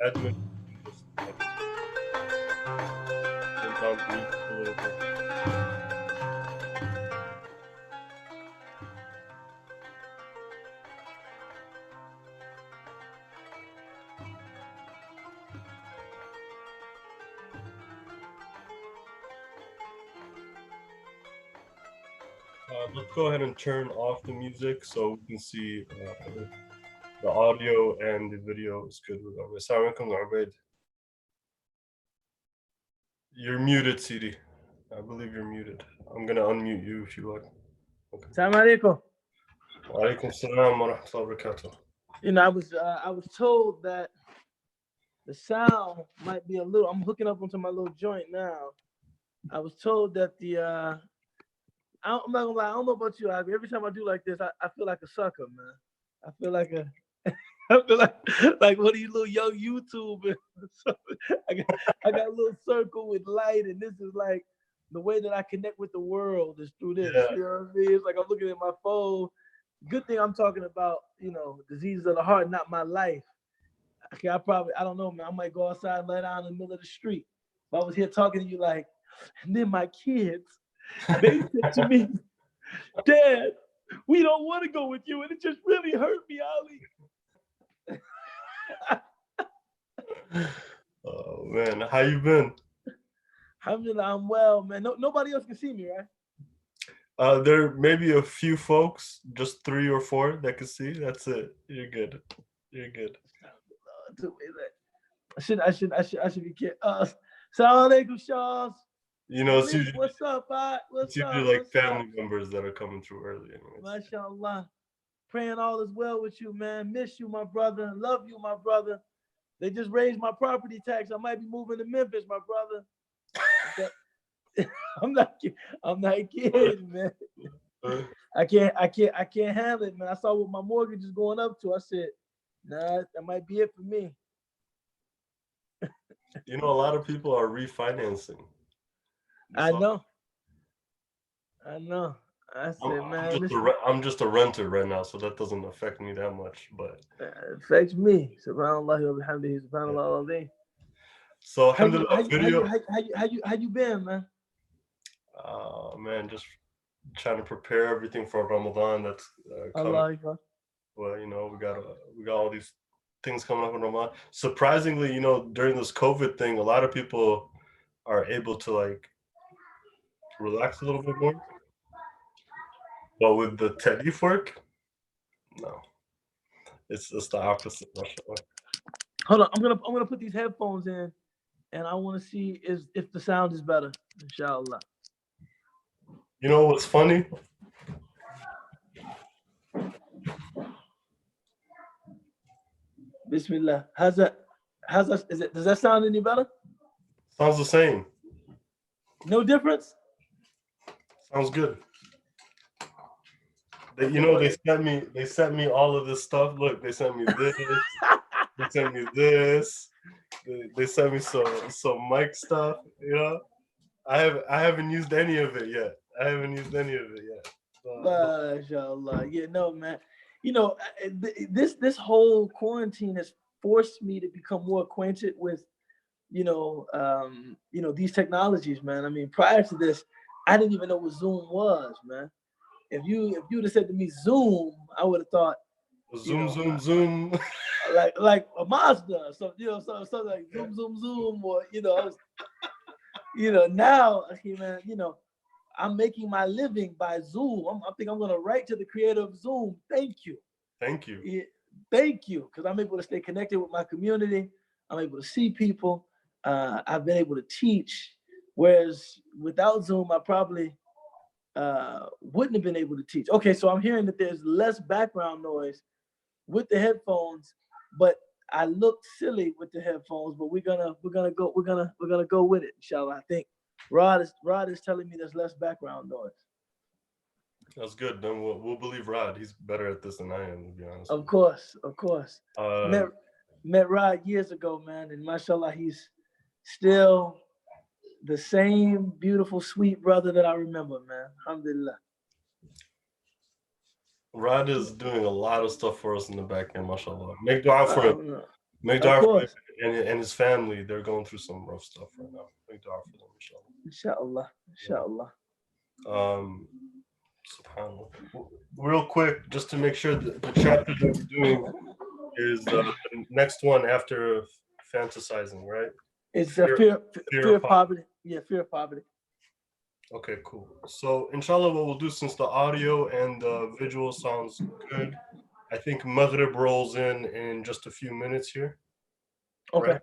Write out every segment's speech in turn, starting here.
Admin, just turn down the music a little bit. Let's go ahead and turn off the music so we can see the audio and the video is good with Ubayd. Assalamu alaikum, Ubayd. You're muted, CD. I believe you're muted. I'm gonna unmute you if you like. Okay. Assalamu alaikum. Wa alaikum salam wa rahmatullahi wa barakatuh. You know, I was told that the sound might be a little. I'm hooking up onto my little joint now. I was told that I'm not gonna lie. I don't know about you, Ivy. Every time I do like this, I feel like a sucker, man. I feel like I feel like one of you little young YouTubers. I got a little circle with light, and this is like the way that I connect with the world is through this. Yeah. You know what I mean? It's like I'm looking at my phone. Good thing I'm talking about, diseases of the heart, not my life. Okay, I don't know, man. I might go outside and lay down in the middle of the street. If I was here talking to you like, and then my kids, they said to me, Dad, we don't want to go with you, and it just really hurt me, Ali. Oh man, how you been? Alhamdulillah, I'm well, man. Nobody else can see me, right? There may be a few folks, just 3 or 4 that can see. That's it. You're good. You're good. I should be kidding. Assalamu alaikum, Charles. You know, it's usually, what's up, it's usually like family members that are coming through early. Anyways. MashaAllah. Praying all is well with you, man. Miss you, my brother. Love you, my brother. They just raised my property tax. I might be moving to Memphis, my brother. I'm not kidding, man. I can't handle it, man. I saw what my mortgage is going up to. I said, nah, that might be it for me. You know, a lot of people are refinancing. I know. I said, I'm just a renter right now, so that doesn't affect me that much. But it affects me. Subhanallah wa bihamdihi, subhanallah al-azim. So alhamdulillah, video. How you been, man? Man, just trying to prepare everything for Ramadan. That's coming. Well, you know, we got all these things coming up in Ramadan. Surprisingly, you know, during this COVID thing, a lot of people are able to like relax a little bit more. But with the Tedif work, no, it's the opposite. Hold on, I'm gonna put these headphones in, and I want to see if the sound is better, inshallah. You know what's funny? Bismillah. How's that? Does that sound any better? Sounds the same. No difference? Sounds good. They sent me all of this stuff. Look, they sent me this. They sent me this. They sent me some mic stuff. You know, I haven't used any of it yet. MashaAllah. Yeah, no, man. You know, this whole quarantine has forced me to become more acquainted with, these technologies, man. I mean, prior to this, I didn't even know what Zoom was, man. If you would have said to me Zoom, I would have thought Zoom. like a Mazda, something like zoom, or now, man, I'm making my living by Zoom. I think I'm gonna write to the creator of Zoom. Thank you. Yeah, thank you, because I'm able to stay connected with my community. I'm able to see people. I've been able to teach, whereas without Zoom, I probably wouldn't have been able to teach. Okay, so I'm hearing that there's less background noise with the headphones, but I looked silly with the headphones. But we're gonna go with it, inshallah. I think Rod is telling me there's less background noise. That's good. Then we'll believe Rod. He's better at this than I am, to be honest. Of course. Met Rod years ago, man, and mashallah, he's still the same beautiful, sweet brother that I remember, man. Alhamdulillah. Rod is doing a lot of stuff for us in the back end, mashallah. Make dua for him. Make dua for him and his family. They're going through some rough stuff right now. Make dua for them, inshallah. Inshallah. SubhanAllah. Real quick, just to make sure that the chapter that we're doing is the next one after fantasizing, right? It's fear of poverty. Yeah, fear of poverty. Okay, cool. So inshallah, what we'll do, since the audio and the visual sounds good, I think Maghrib rolls in just a few minutes here. Okay. Right?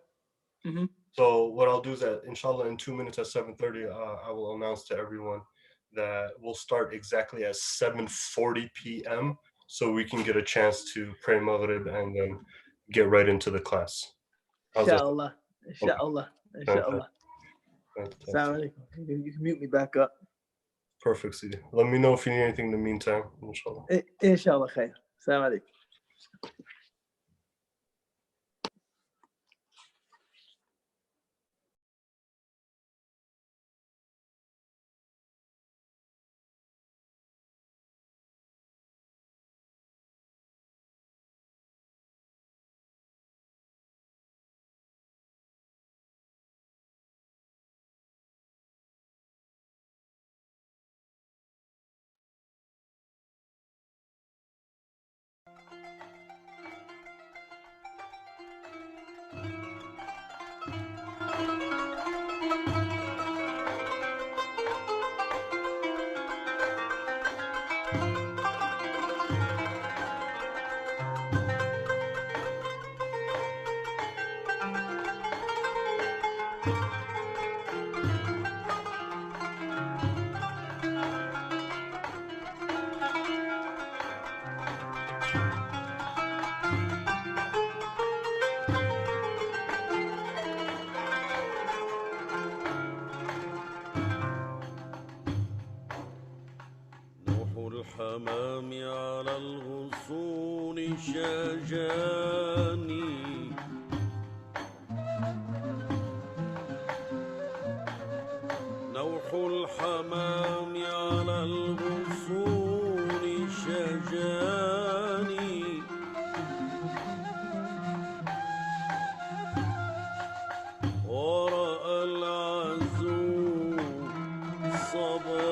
Mm-hmm. So what I'll do is that inshallah in 2 minutes at 7:30, I will announce to everyone that we'll start exactly at 7:40 p.m. so we can get a chance to pray Maghrib and then get right into the class. Inshallah. Inshallah. Inshallah. Assalamu alaikum. You can mute me back up. Perfect, Sidi. Let me know if you need anything in the meantime, inshallah. Inshallah khair. Assalamu alaikum. الحمام على الغصون شجاني نوح الحمام على الغصون شجاني ورأى العزو صبا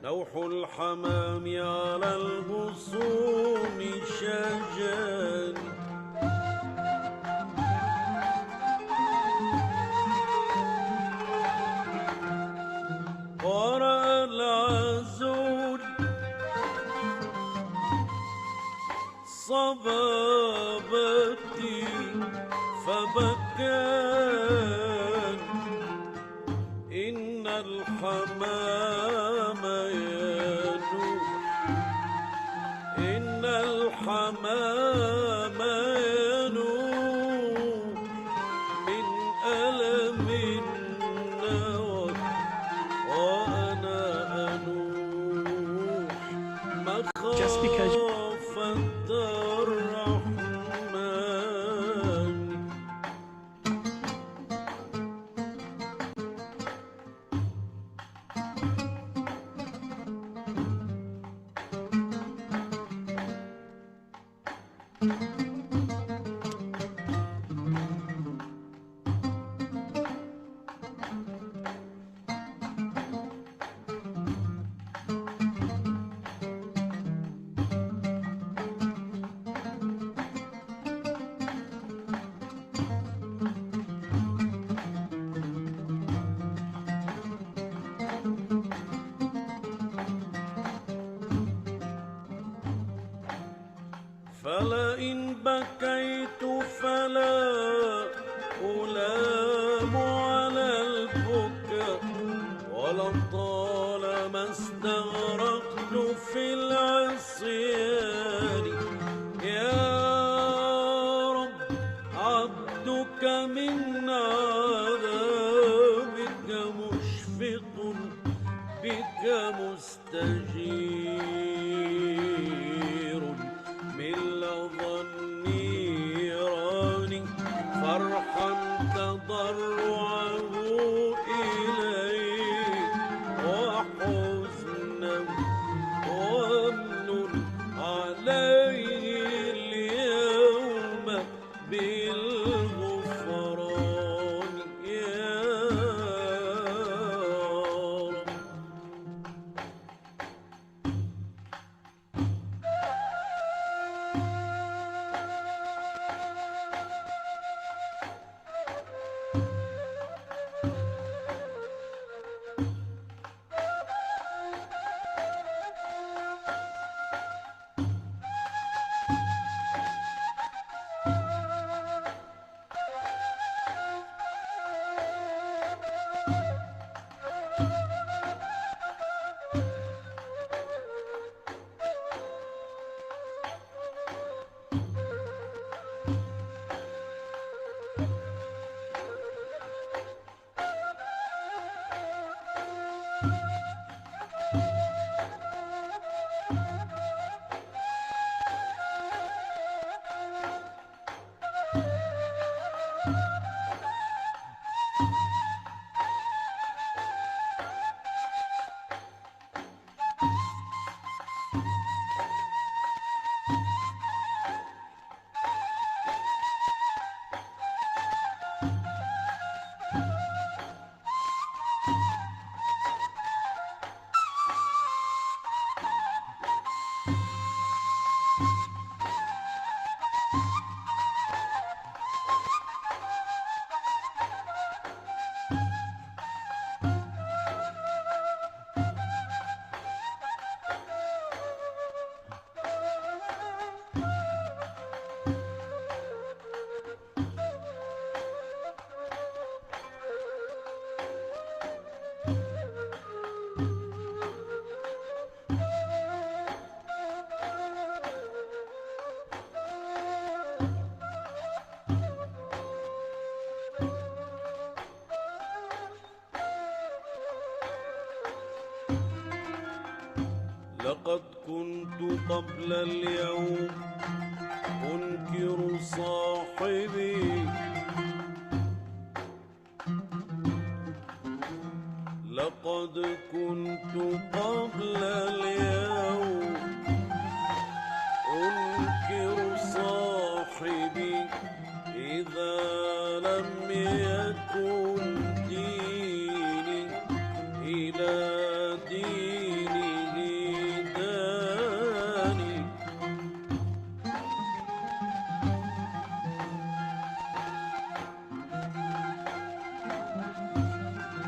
نوح الحمام على الغصون شجاني صبابتي فبكان إن الحمام ينوح إن الحمام ينوح من ألم النوى وأنا أنوح مخافة الرحمن. فلئن بكيت فلا ألام على البكاء ولطالما استغرقت في العصيان. يا رب عبدك من عذابك مشفق بك مستجير من لظى النيران فرحا تضرعه إليه وحزنا وامن عليه اليوم بالغفران. يا رب لقد كنت قبل اليوم أنكر صاحبي لقد كنت قبل اليوم أنكر صاحبي إذا لم يكن ديني إلى دينه داني.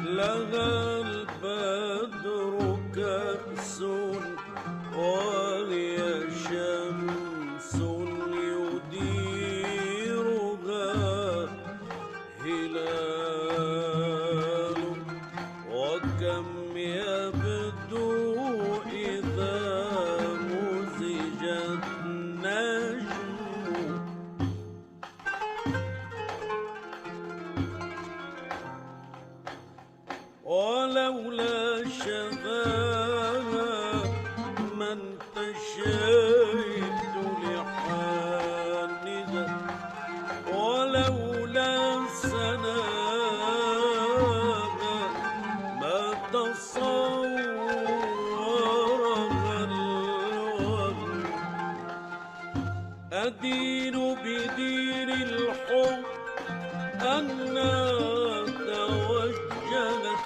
لها البدر كأس وهي شمس ولولا شذاها ما انتشيت لحانها، ولولا سناها ما تصورها الوهم. أدين بدين الحب أنها توجهت،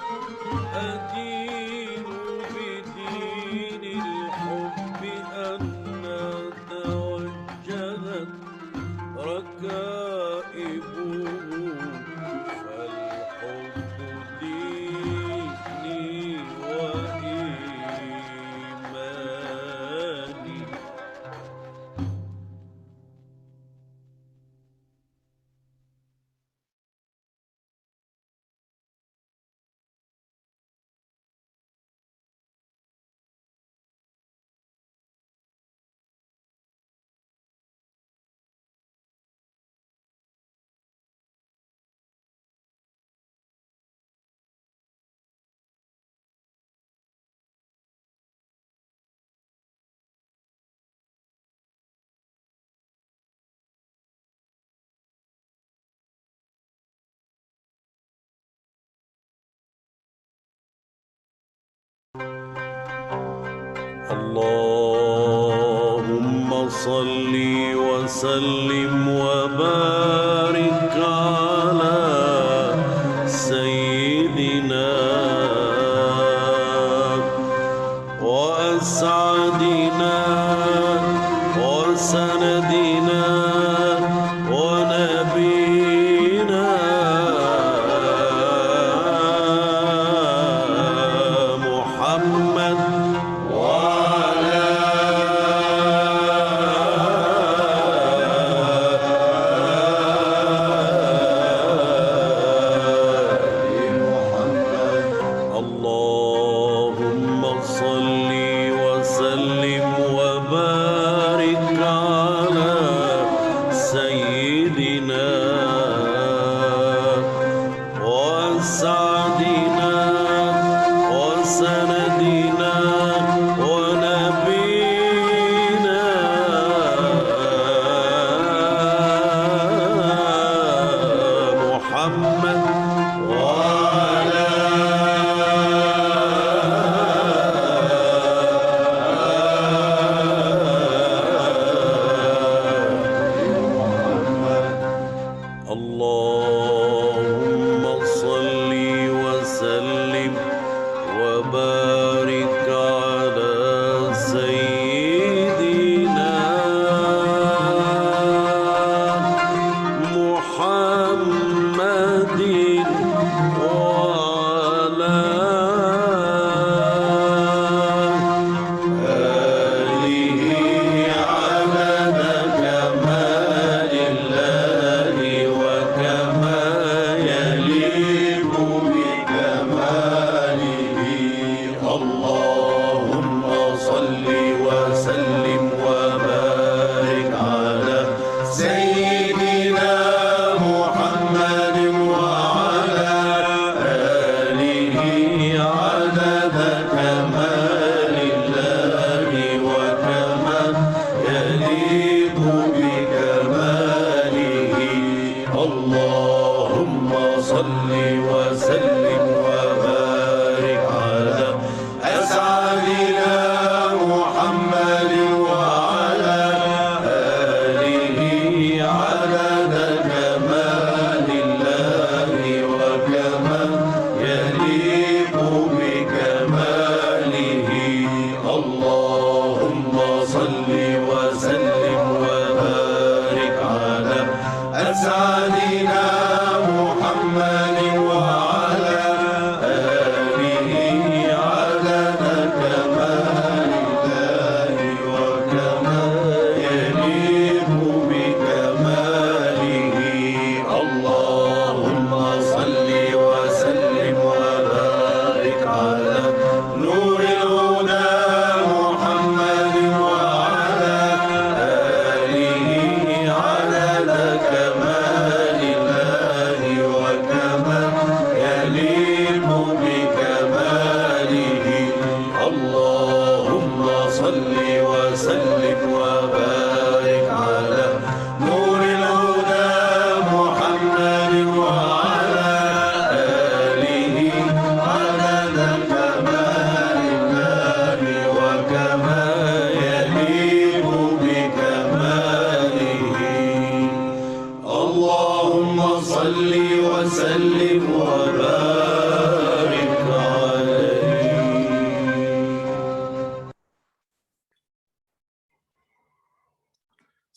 أدين بدين الحب أنها توجهت ركائبه، فالحب ديني وإيماني. اللهم صل وسلم وبارك على سيدنا وأسعدنا وسندنا ونبينا محمد اللهم صل وسلم وبارك على سيدنا وأسعدنا وسندنا ونبينا محمد اللهم صل وسلم وبارك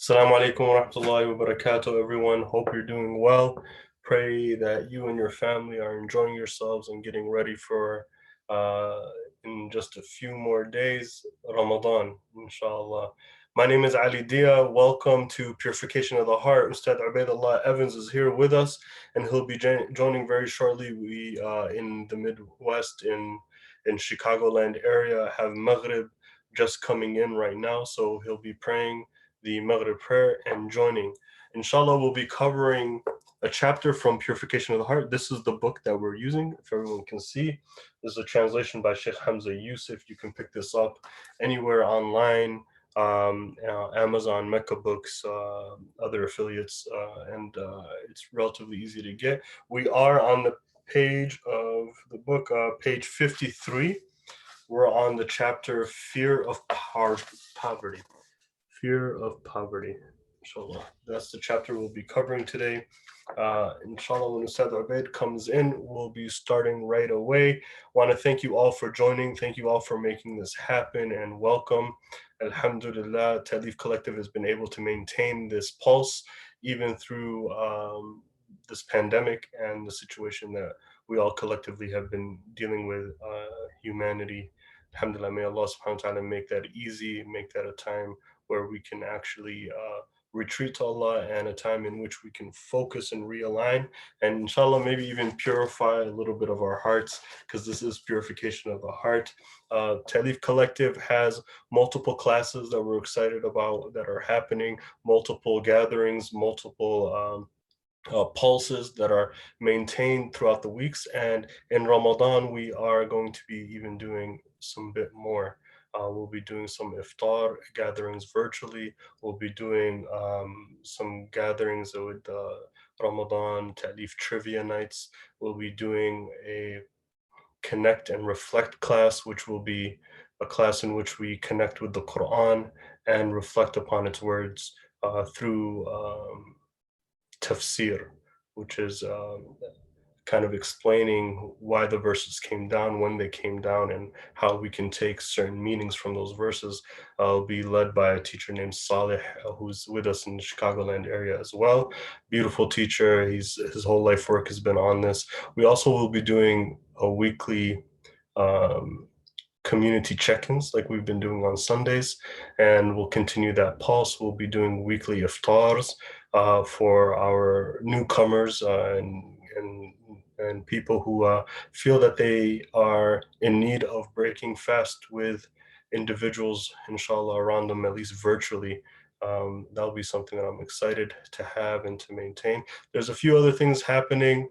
Assalamu alaikum wa rahmatullahi wa barakatuh, everyone. Hope you're doing well. Pray that you and your family are enjoying yourselves and getting ready for, uh, in just a few more days, Ramadan, inshallah. My name is Ali Dia. Welcome to Purification of the Heart. Ustad Ubaydullah Evans is here with us, and he'll be joining very shortly. We, in the Midwest, in Chicagoland area, have Maghrib just coming in right now, so he'll be praying the Maghrib prayer and joining. Inshallah, we'll be covering a chapter from Purification of the Heart. This is the book that we're using, if everyone can see. This is a translation by Sheikh Hamza Yusuf. You can pick this up anywhere online, Amazon, Mecca Books, other affiliates, and it's relatively easy to get. We are on the page of the book, page 53. We're on the chapter Fear of Poverty. Fear of Poverty, inshallah. That's the chapter we'll be covering today. Inshallah, when Ustad Ubaid comes in, we'll be starting right away. Want to thank you all for joining. Thank you all for making this happen, and welcome. Alhamdulillah, Talif Collective has been able to maintain this pulse even through this pandemic and the situation that we all collectively have been dealing with, humanity. Alhamdulillah, may Allah subhanahu wa ta'ala make that easy, make that a time where we can actually retreat to Allah, and a time in which we can focus and realign, and inshallah maybe even purify a little bit of our hearts, because this is purification of the heart. Talif Collective has multiple classes that we're excited about that are happening, multiple gatherings, multiple pulses that are maintained throughout the weeks, and in Ramadan we are going to be even doing some bit more. We'll be doing some iftar gatherings virtually. We'll be doing some gatherings with Ramadan Ta'lif trivia nights. We'll be doing a connect and reflect class, which will be a class in which we connect with the Quran and reflect upon its words through tafsir, which is kind of explaining why the verses came down, when they came down, and how we can take certain meanings from those verses. I'll be led by a teacher named Saleh, who's with us in the Chicagoland area as well. Beautiful teacher. His whole life work has been on this. We also will be doing a weekly community check-ins like we've been doing on Sundays, and we'll continue that pulse. We'll be doing weekly iftars for our newcomers and people who feel that they are in need of breaking fast with individuals, inshallah, around them, at least virtually. That'll be something that I'm excited to have and to maintain. There's a few other things happening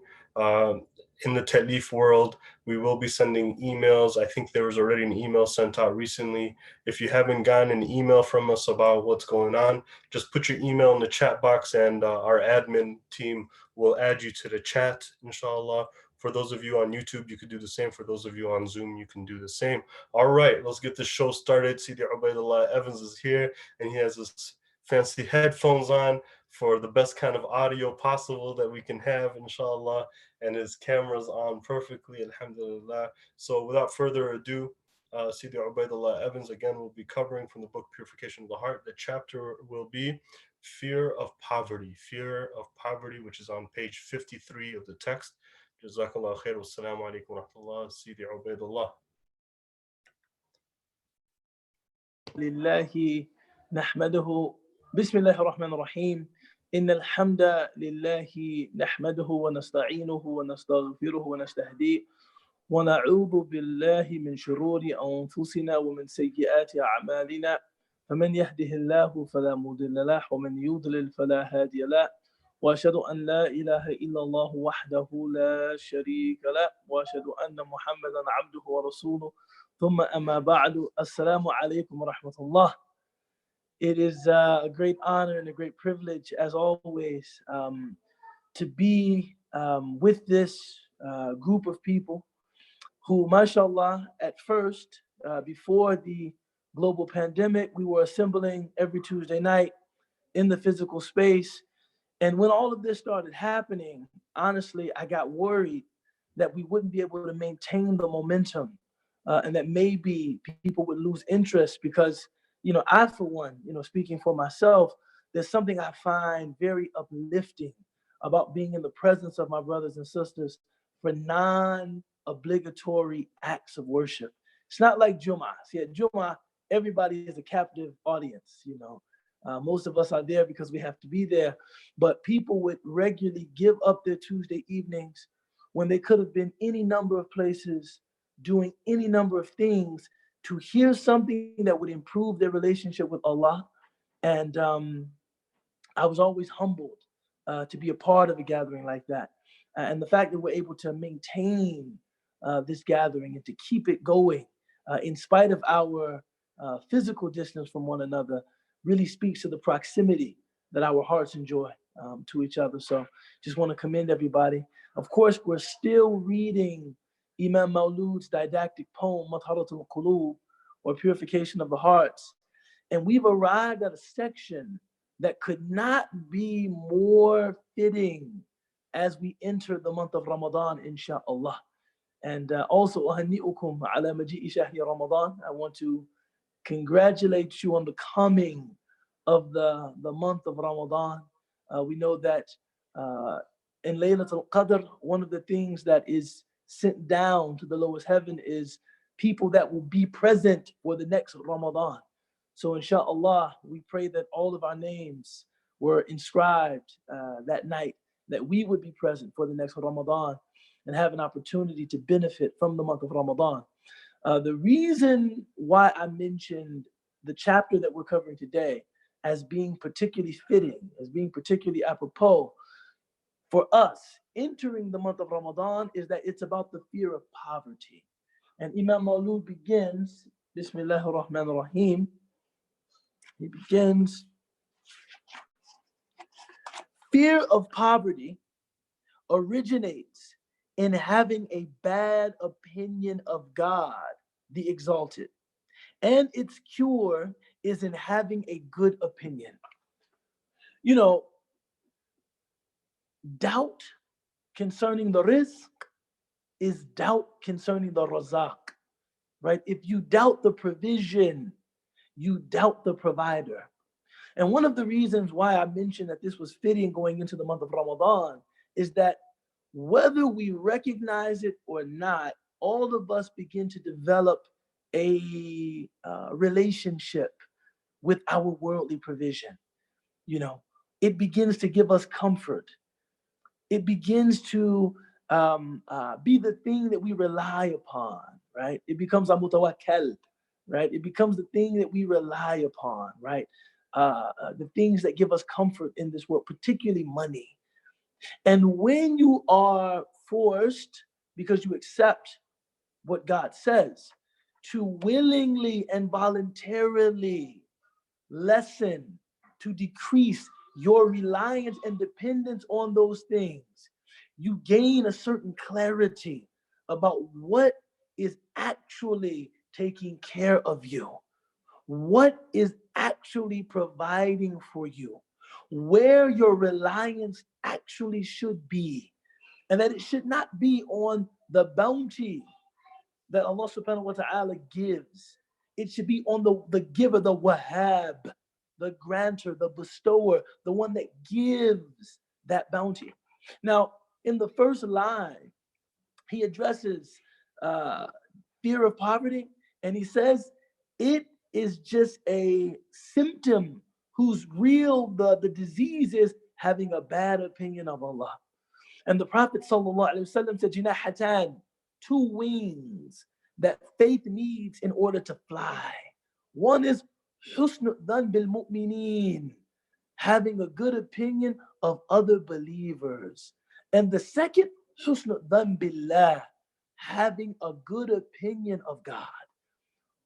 in the Ta'lif world. We will be sending emails. I think there was already an email sent out recently. If you haven't gotten an email from us about what's going on, just put your email in the chat box, and our admin team will add you to the chat, inshallah. For those of you on YouTube, you could do the same. For those of you on Zoom, you can do the same. All right, let's get this show started. Sidi Ubaydullah Evans is here, and he has his fancy headphones on for the best kind of audio possible that we can have, inshallah, and his camera's on perfectly, alhamdulillah. So without further ado, Sidi Ubaydullah Evans again will be covering from the book Purification of the Heart. The chapter will be Fear of Poverty, which is on page 53 of the text. Jazakallah khair. Wassalamu alaikum wa rahmatullah. Sidi Ubaydullah. لله نحمده بسم الله الرحمن الرحيم إن الحمد لله نحمده ونستعينه ونستغفره ونستهديه ونعوذ بالله من شرور أنفسنا ومن سيئات أعمالنا فمن يهده الله فلا مضل له ومن يضلل فلا هادي له وأشهد أن لا إله إلا الله وحده لا شريك له وأشهد أن محمدا عبده ورسوله ثم أما بعد السلام عليكم ورحمة الله. It is a great honor and a great privilege, as always, to be with this group of people who, mashallah, at first, before the global pandemic, we were assembling every Tuesday night in the physical space. And when all of this started happening, honestly, I got worried that we wouldn't be able to maintain the momentum and that maybe people would lose interest because, I, for one, speaking for myself, there's something I find very uplifting about being in the presence of my brothers and sisters for non-obligatory acts of worship. It's not like Jummah. See, at Jummah, everybody is a captive audience, you know. Most of us are there because we have to be there, but people would regularly give up their Tuesday evenings when they could have been any number of places doing any number of things to hear something that would improve their relationship with Allah. And I was always humbled to be a part of a gathering like that. And the fact that we're able to maintain this gathering and to keep it going in spite of our physical distance from one another really speaks to the proximity that our hearts enjoy to each other. So just want to commend everybody. Of course, we're still reading Imam Maulud's didactic poem, Matharatul Qulub, or Purification of the Hearts. And we've arrived at a section that could not be more fitting as we enter the month of Ramadan, inshallah. And also, أهنئكم على مجيء شهر Ramadan. I want to congratulate you on the coming of the month of Ramadan. We know that in Laylatul Qadr, one of the things that is sent down to the lowest heaven is people that will be present for the next Ramadan. So inshallah, we pray that all of our names were inscribed that night, that we would be present for the next Ramadan and have an opportunity to benefit from the month of Ramadan. The reason why I mentioned the chapter that we're covering today as being particularly fitting, as being particularly apropos for us entering the month of Ramadan is that it's about the fear of poverty. And Imam Maulud begins, Bismillahir Rahmanir Rahim. He begins, fear of poverty originates in having a bad opinion of God, the Exalted. And its cure is in having a good opinion. You know, doubt concerning the rizq is doubt concerning the razaq, right? If you doubt the provision, you doubt the provider. And one of the reasons why I mentioned that this was fitting going into the month of Ramadan is that whether we recognize it or not, all of us begin to develop a relationship with our worldly provision. You know, it begins to give us comfort. It begins to be the thing that we rely upon, right? It becomes a mutawakkal, right? It becomes the thing that we rely upon, right? The things that give us comfort in this world, particularly money. And when you are forced, because you accept what God says, to willingly and voluntarily lessen, to decrease your reliance and dependence on those things, you gain a certain clarity about what is actually taking care of you, what is actually providing for you, where your reliance actually should be, and that it should not be on the bounty that Allah subhanahu wa ta'ala gives. It should be on the giver, the wahhab, the grantor, the bestower, the one that gives that bounty. Now, in the first line, he addresses fear of poverty, and he says it is just a symptom whose real the disease is having a bad opinion of Allah. And the Prophet ﷺ said, Jinahatan, two wings that faith needs in order to fly. One is husnul dhan bil mu'mineen, having a good opinion of other believers. And the second, husnul dhan billah, having a good opinion of God.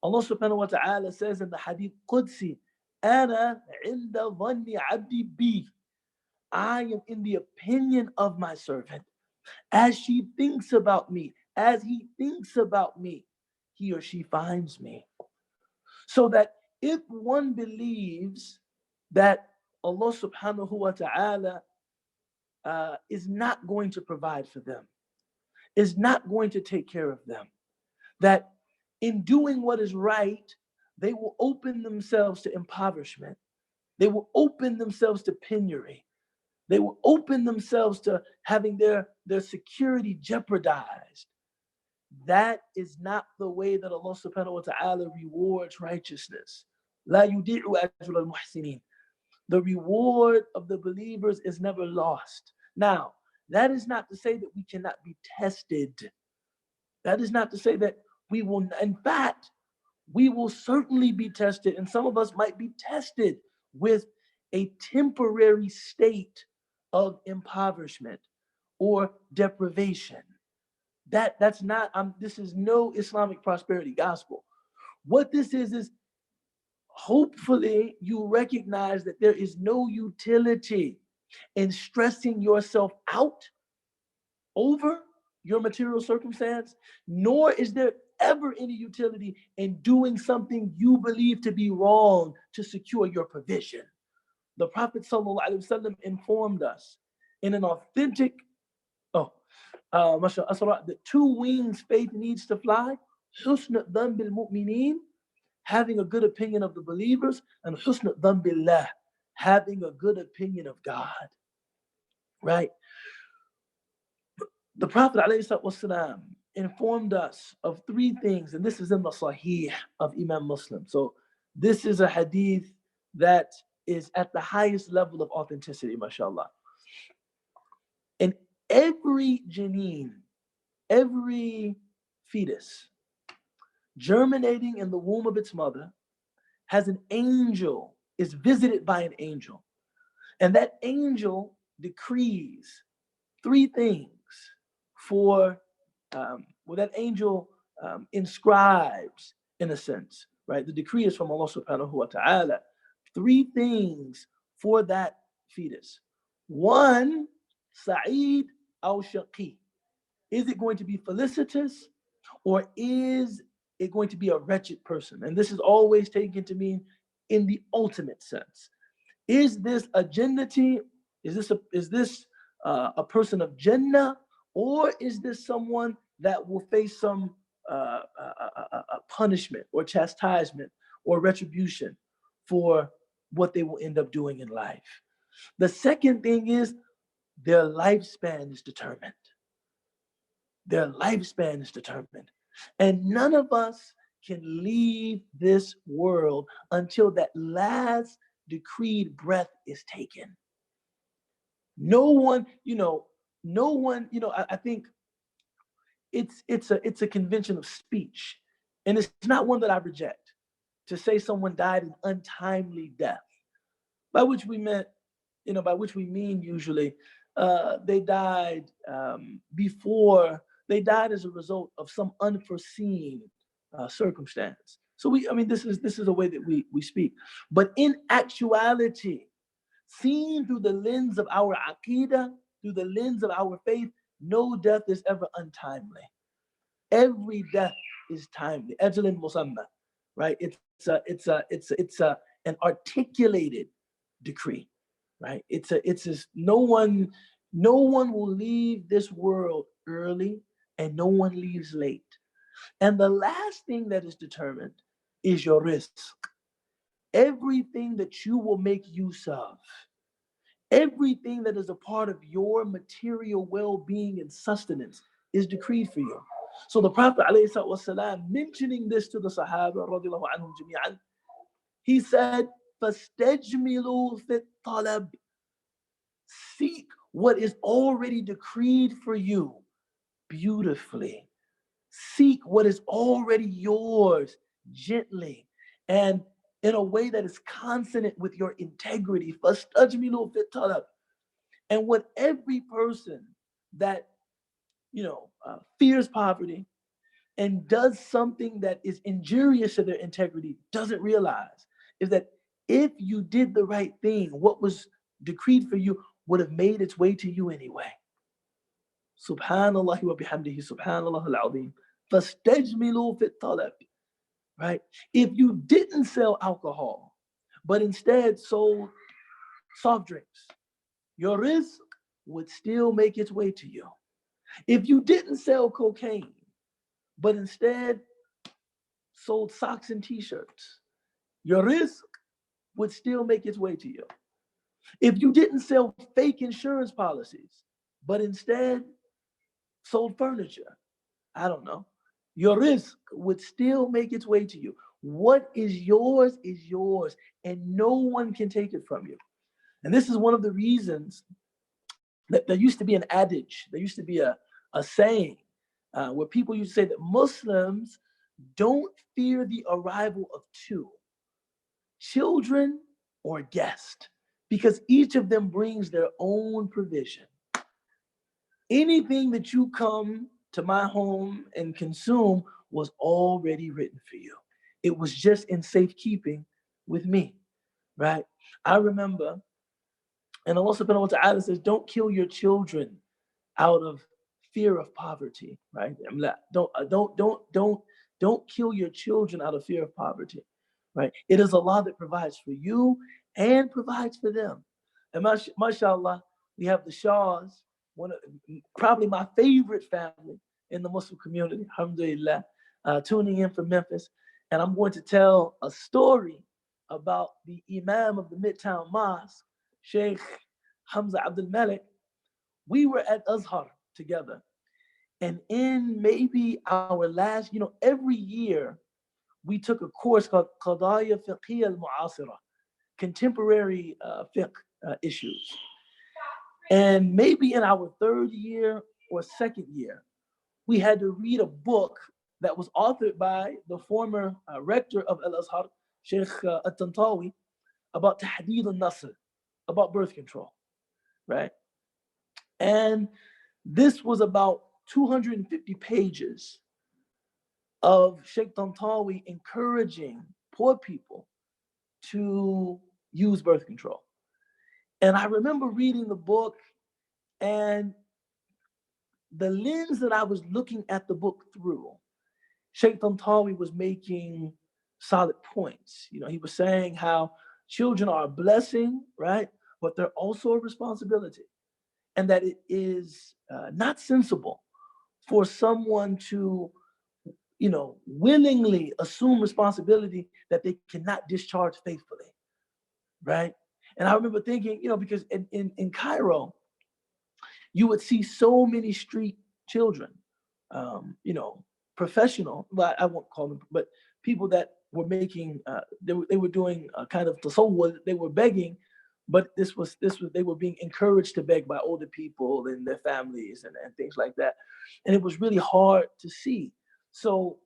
Allah subhanahu wa ta'ala says in the Hadith Qudsi, Ana inda dhanni abdi bi. I am in the opinion of my servant. As she thinks about me, as he thinks about me, he or she finds me. So that if one believes that Allah subhanahu wa ta'ala is not going to provide for them, is not going to take care of them, that in doing what is right, they will open themselves to impoverishment, They will open themselves to penury. They will open themselves to having their security jeopardized. That is not the way that Allah subhanahu wa ta'ala rewards righteousness. La yudi'u ajra al-muhsinin. The reward of the believers is never lost. Now, that is not to say that we cannot be tested. That is not to say that we will, in fact, we will certainly be tested, and some of us might be tested with a temporary state of impoverishment or deprivation. That's not, this is no Islamic prosperity gospel. What this is hopefully you recognize that there is no utility in stressing yourself out over your material circumstance, nor is there ever any utility in doing something you believe to be wrong to secure your provision. The Prophet ﷺ informed us in an authentic, the two wings faith needs to fly, husn dhan bil mu'mineen, having a good opinion of the believers, and husn dhan billah, having a good opinion of God. Right? The Prophet ﷺ informed us of three things, and this is in the Sahih of Imam Muslim. So this is a hadith that is at the highest level of authenticity, mashallah. And every janeen, every fetus germinating in the womb of its mother has an angel, is visited by an angel. And that angel decrees three things for, that angel inscribes, in a sense, right? The decree is from Allah subhanahu wa ta'ala. Three things for that fetus. One, Sa'id aw Shaqi. Is it going to be felicitous, or is it going to be a wretched person? And this is always taken to mean in the ultimate sense. Is this a Jannati? Is this a person of Jannah, or is this someone that will face some punishment or chastisement or retribution for what they will end up doing in life? The second thing is their lifespan is determined. Their lifespan is determined. And none of us can leave this world until that last decreed breath is taken. No one, I think it's a convention of speech, and it's not one that I reject, to say someone died an untimely death, by which we mean usually they died they died as a result of some unforeseen circumstance. So this is a way that we speak. But in actuality, seen through the lens of our aqidah, through the lens of our faith, no death is ever untimely. Every death is timely. Ajalin musamma, right? It's an articulated decree, right? No one will leave this world early, and no one leaves late. And the last thing that is determined is your rizq. Everything that you will make use of, everything that is a part of your material well-being and sustenance is decreed for you. So the Prophet ﷺ, mentioning this to the Sahaba radiallahu anhum jami'an, he said, فَاسْتَجْمِلُوا فِي الطَّلَبِ. Seek what is already decreed for you beautifully. Seek what is already yours gently and in a way that is consonant with your integrity. فَاسْتَجْمِلُوا فِي الطَّلَبِ. And what every person that fears poverty and does something that is injurious to their integrity doesn't realize is that if you did the right thing, what was decreed for you would have made its way to you anyway. Subhanallah wa bihamdihi, subhanallah al-azim. Fastajmilu fit talab. Right? If you didn't sell alcohol, but instead sold soft drinks, your rizq would still make its way to you. If you didn't sell cocaine, but instead sold socks and t-shirts, your rizq would still make its way to you. If you didn't sell fake insurance policies, but instead sold furniture, I don't know, your risk would still make its way to you. What is yours, and no one can take it from you. And this is one of the reasons that there used to be an adage, there used to be a saying where people used to say that Muslims don't fear the arrival of two, children or guests, because each of them brings their own provision. Anything that you come to my home and consume was already written for you. It was just in safekeeping with me, right? I remember, and Allah subhanahu wa ta'ala says, don't kill your children out of fear of poverty, right? Don't kill your children out of fear of poverty, right? It is Allah that provides for you and provides for them. And mashallah, we have the Shahs, probably my favorite family in the Muslim community, alhamdulillah, tuning in from Memphis. And I'm going to tell a story about the Imam of the Midtown Mosque, Sheikh Hamza Abdul Malik. We were at Azhar together. And in maybe our last, every year, we took a course called Qadaya Fiqhiyya al-Mu'asira, contemporary fiqh issues. And maybe in our third year or second year, we had to read a book that was authored by the former rector of Al-Azhar, Sheikh At-Tantawi, about Tahdeed al-Nasl, about birth control, right? And this was about 250 pages of Sheikh Tantawi encouraging poor people to use birth control. And I remember reading the book, and the lens that I was looking at the book through, Sheikh Tantawi was making solid points. He was saying how children are a blessing, right? But they're also a responsibility. And that it is not sensible for someone to, willingly assume responsibility that they cannot discharge faithfully, right? And I remember thinking, because in Cairo, you would see so many street children, professional, but I won't call them, but people that were making, they were doing a kind of tasawwur, they were begging, but this was they were being encouraged to beg by older people and their families and things like that. And it was really hard to see. So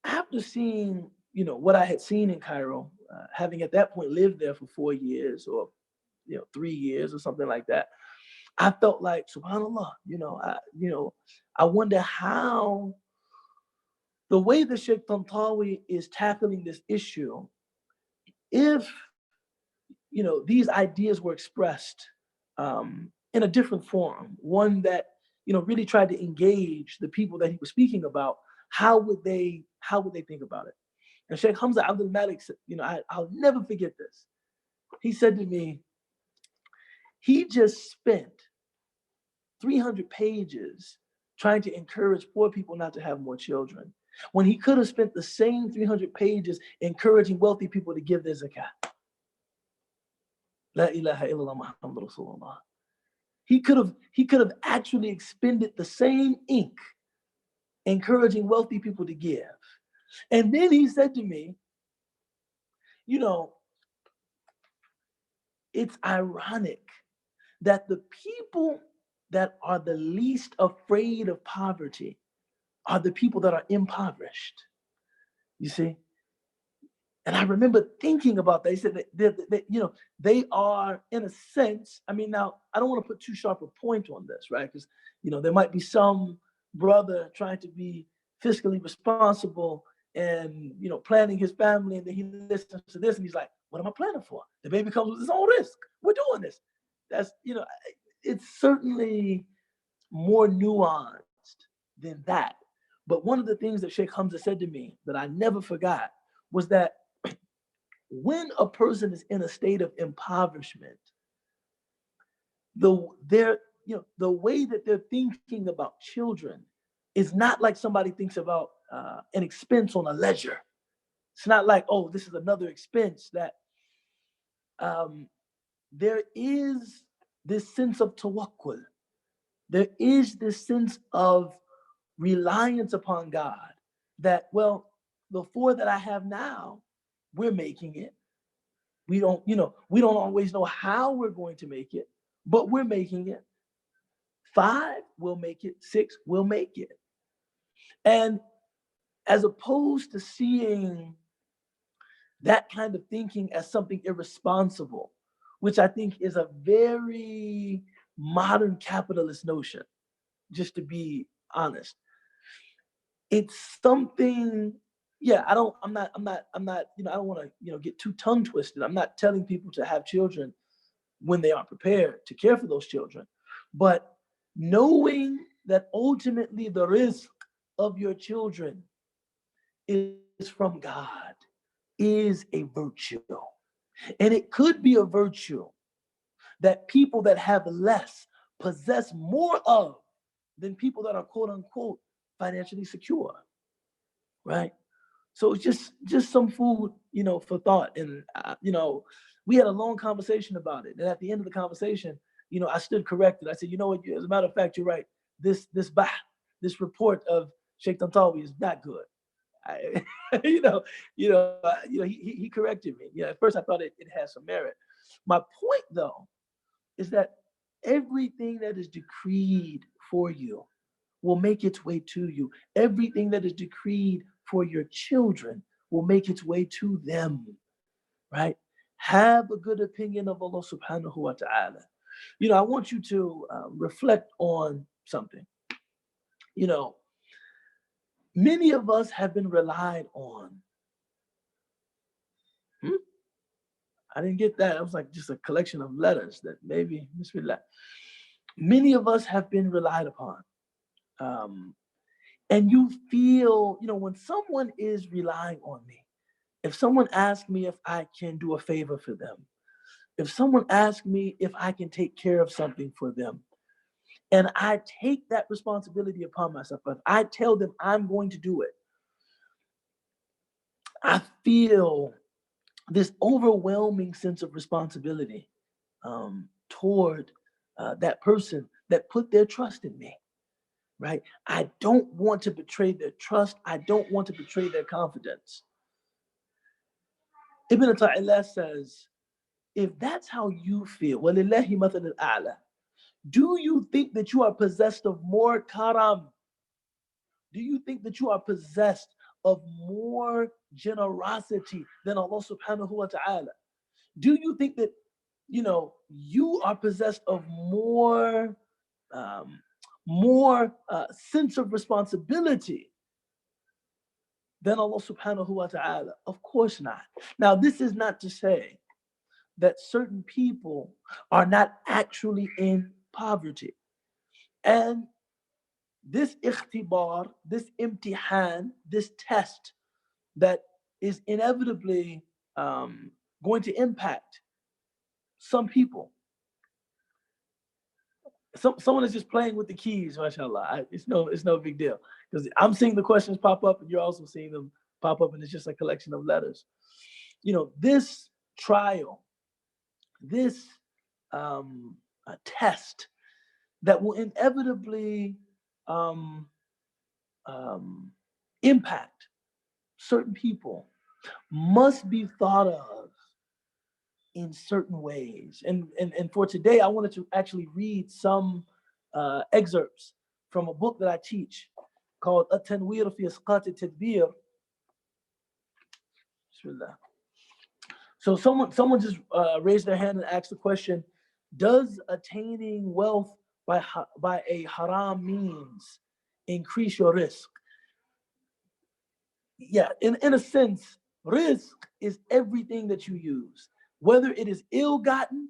after seeing, what I had seen in Cairo, having at that point lived there for 4 years or 3 years or something like that, I felt like, subhanallah, I wonder how the way that Sheikh Tantawi is tackling this issue, if these ideas were expressed in a different form, one that really tried to engage the people that he was speaking about, how would they think about it? And Sheikh Hamza Abdul Malik said, I'll never forget this. He said to me, he just spent 300 pages trying to encourage poor people not to have more children, when he could have spent the same 300 pages encouraging wealthy people to give their zakat. La ilaha illallah Muhammad Rasulullah. He could have actually expended the same ink encouraging wealthy people to give. And then he said to me, it's ironic that the people that are the least afraid of poverty are the people that are impoverished. You see? And I remember thinking about that. He said that they are, in a sense, now I don't want to put too sharp a point on this, right? Because, there might be some brother trying to be fiscally responsible and, planning his family, and then he listens to this and he's like, what am I planning for? The baby comes with its own risk. We're doing this. That's, it's certainly more nuanced than that. But one of the things that Sheikh Hamza said to me that I never forgot was that when a person is in a state of impoverishment, the way that they're thinking about children is not like somebody thinks about an expense on a ledger. It's not like, oh, this is another expense that there is this sense of tawakkul. There is this sense of reliance upon God that, well, the four that I have now, we're making it. We don't, we don't always know how we're going to make it, but we're making it. 5, we'll make it. 6, we'll make it. And as opposed to seeing that kind of thinking as something irresponsible, which I think is a very modern capitalist notion, just to be honest. It's something, yeah, I'm not, I don't want to, get too tongue twisted. I'm not telling people to have children when they aren't prepared to care for those children. But knowing that ultimately the risk of your children is from God is a virtue. And it could be a virtue that people that have less possess more of than people that are quote unquote financially secure, right? So it's just some food, for thought. And, we had a long conversation about it. And at the end of the conversation, I stood corrected. I said, you know what, as a matter of fact, you're right. This report of Sheikh Tantawi is not good. He corrected me. At first I thought it had some merit. My point, though, is that everything that is decreed for you will make its way to you. Everything that is decreed for your children will make its way to them, right? Have a good opinion of Allah subhanahu wa ta'ala. I want you to reflect on something. Many of us have been relied on. I didn't get that. It was like just a collection of letters that maybe, bismillah. Many of us have been relied upon. And you feel, when someone is relying on me, if someone asks me if I can do a favor for them, if someone asks me if I can take care of something for them, and I take that responsibility upon myself, if I tell them I'm going to do it, I feel this overwhelming sense of responsibility toward that person that put their trust in me, right? I don't want to betray their trust. I don't want to betray their confidence. Ibn Ata'illah says, if that's how you feel, وَلِلَّهِ مَثَلُ الْأَعْلَى, do you think that you are possessed of more karam? Do you think that you are possessed of more generosity than Allah subhanahu wa ta'ala? Do you think that, you are possessed of more sense of responsibility than Allah subhanahu wa ta'ala? Of course not. Now, this is not to say that certain people are not actually in poverty. And this ikhtibar, this imtihan, this test that is inevitably going to impact some people. Someone is just playing with the keys, mashallah. It's no big deal. Because I'm seeing the questions pop up and you're also seeing them pop up, and it's just a collection of letters. This trial, this test that will inevitably impact certain people must be thought of in certain ways. And for today, I wanted to actually read some excerpts from a book that I teach called At-Tanwir fi Isqat al-Tadbir. Bismillah. So someone just raised their hand and asked the question, does attaining wealth by a haram means increase your risk? Yeah, in a sense, risk is everything that you use, whether it is ill-gotten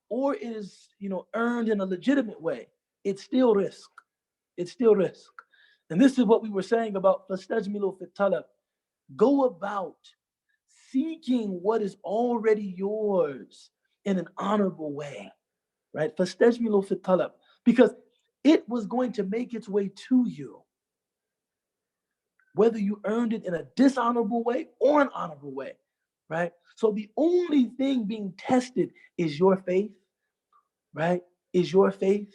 or it is, earned in a legitimate way. It's still risk. It's still risk. And this is what we were saying about fastajmilu fit talab. Go about seeking what is already yours in an honorable way, right? Fastajmilu fit talab, because it was going to make its way to you, whether you earned it in a dishonorable way or an honorable way. right? So the only thing being tested is your faith, right? Is your faith,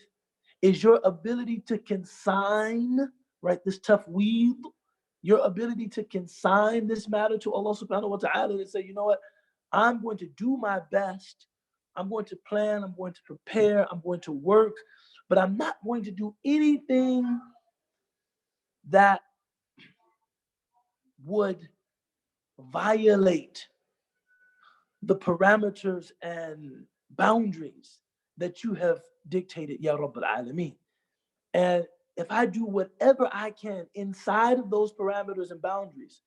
is your ability to consign, right? This tafweed, your ability to consign this matter to Allah subhanahu wa ta'ala and say, you know what? I'm going to do my best. I'm going to plan. I'm going to prepare. I'm going to work, but I'm not going to do anything that would violate the parameters and boundaries that you have dictated, Ya Rabb al-Alameen. And if I do whatever I can inside of those parameters and boundaries,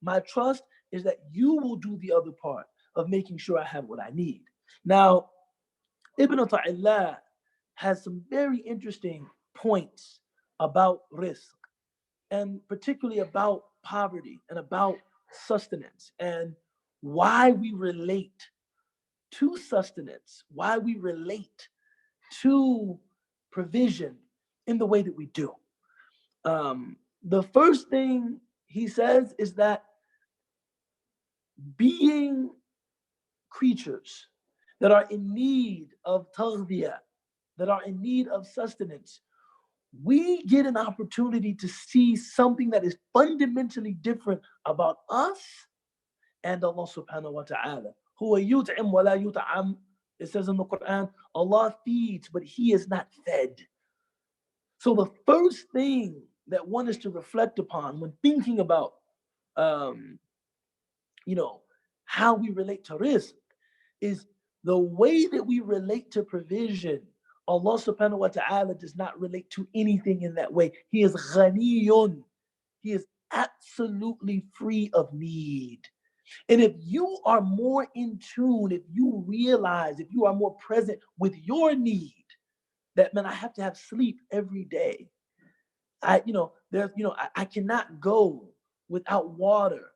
my trust is that you will do the other part of making sure I have what I need. Now, Ibn Ta'illah has some very interesting points about risk, and particularly about poverty and about sustenance, and why we relate to sustenance, why we relate to provision in the way that we do. The first thing he says is that being creatures that are in need of taghdiyah, that are in need of sustenance, we get an opportunity to see something that is fundamentally different about us and Allah subhanahu wa ta'ala. Huwa yut'im wa la yut'am. It says in the Quran, Allah feeds, but He is not fed. So the first thing that one is to reflect upon when thinking about, how we relate to rizq is the way that we relate to provision. Allah subhanahu wa ta'ala does not relate to anything in that way. He is ghaniyun. He is absolutely free of need. And if you are more in tune, if you realize, if you are more present with your need, that man, I have to have sleep every day. I cannot go without water,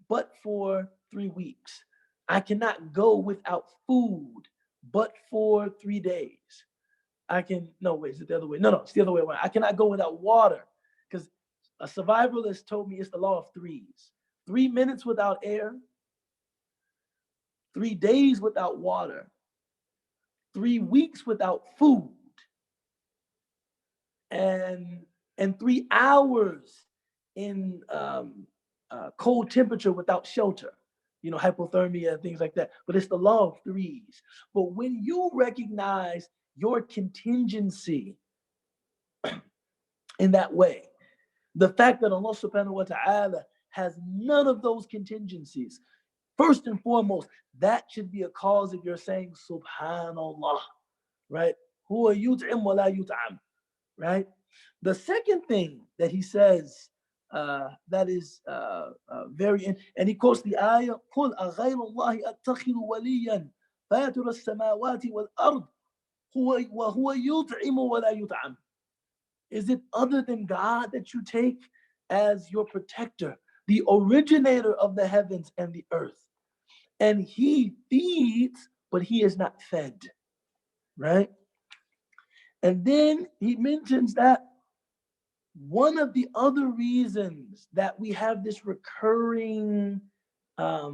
but for 3 weeks. I cannot go without food, but for 3 days. Is it the other way? No, it's the other way around. I cannot go without water because a survivalist told me it's the law of threes. 3 minutes without air, 3 days without water, 3 weeks without food, and 3 hours in cold temperature without shelter, hypothermia, things like that. But it's the law of threes. But when you recognize your contingency in that way, the fact that Allah subhanahu wa ta'ala has none of those contingencies, first and foremost, that should be a cause of your saying, Subhanallah, right? Huwa yut'im wa la yut'am, right? The second thing that he says that is very, and he quotes the ayah, قُلْ أَغَيْرَ اللَّهِ أَتَّخِذُ وَلِيًّا فَاتِرَ السَّمَاوَاتِ وَالْأَرْضِ وَهُوَ يُطْعِمُ وَلَا يُطْعَمُ. Is it other than God that you take as your protector, the originator of the heavens and the earth? And He feeds, but He is not fed, right? And then he mentions that one of the other reasons that we have this recurring, haja,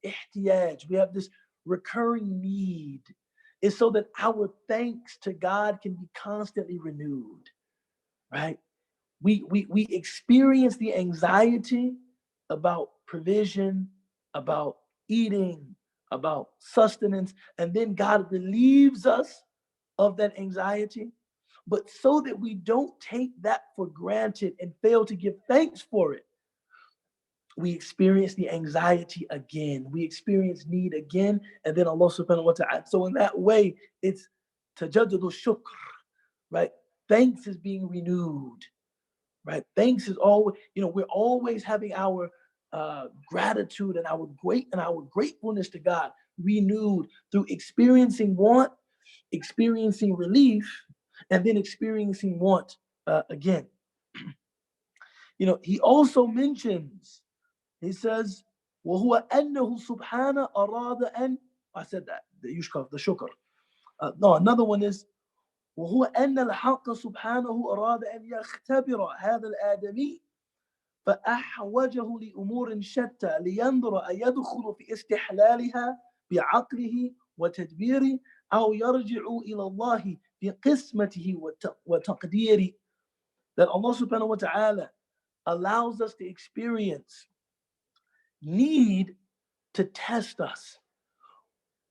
ihtiyaj, we have this recurring need, is so that our thanks to God can be constantly renewed, right? We experience the anxiety about provision, about eating, about sustenance, and then God relieves us of that anxiety. But so that we don't take that for granted and fail to give thanks for it, we experience the anxiety again. We experience need again, and then Allah subhanahu wa ta'ala. So in that way, it's tajaddud shukr, right? Thanks is being renewed, right? Thanks is always, we're always having our gratitude and our gratefulness to God renewed through experiencing want, experiencing relief, and then experiencing want again. He also mentions, he says, وَهُوَ أَنَّهُ سُبْحَانَهُ أَرَادَ أَنْ, I said that, the shukr. No, another one is, وهو أن الحق سبحانه أراد أن يختبر هذا الآدمي فأحوجه لأمور شتى لينظر أيدخل في استحلالها بعقله وتدبيره أو يرجع إلى الله بقسمته وتقديره. That Allah subhanahu wa ta'ala allows us to experience need to test us.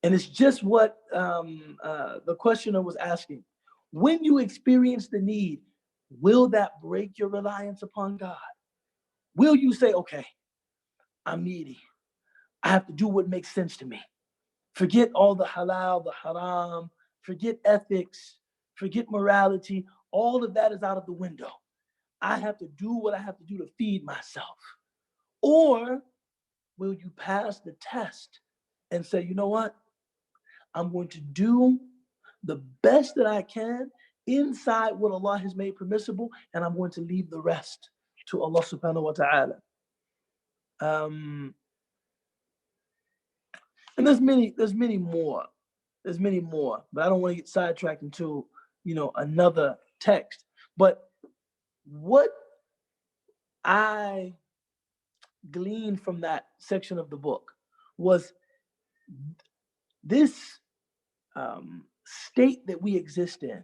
And it's just what the questioner was asking. When you experience the need, will that break your reliance upon God? Will you say, okay, I'm needy. I have to do what makes sense to me. Forget all the halal, the haram, forget ethics, forget morality. All of that is out of the window. I have to do what I have to do to feed myself. Or will you pass the test and say, you know what? I'm going to do the best that I can inside what Allah has made permissible, and I'm going to leave the rest to Allah subhanahu wa ta'ala. And there's many more. There's many more, but I don't want to get sidetracked into, another text. But what I gleaned from that section of the book was this state that we exist in,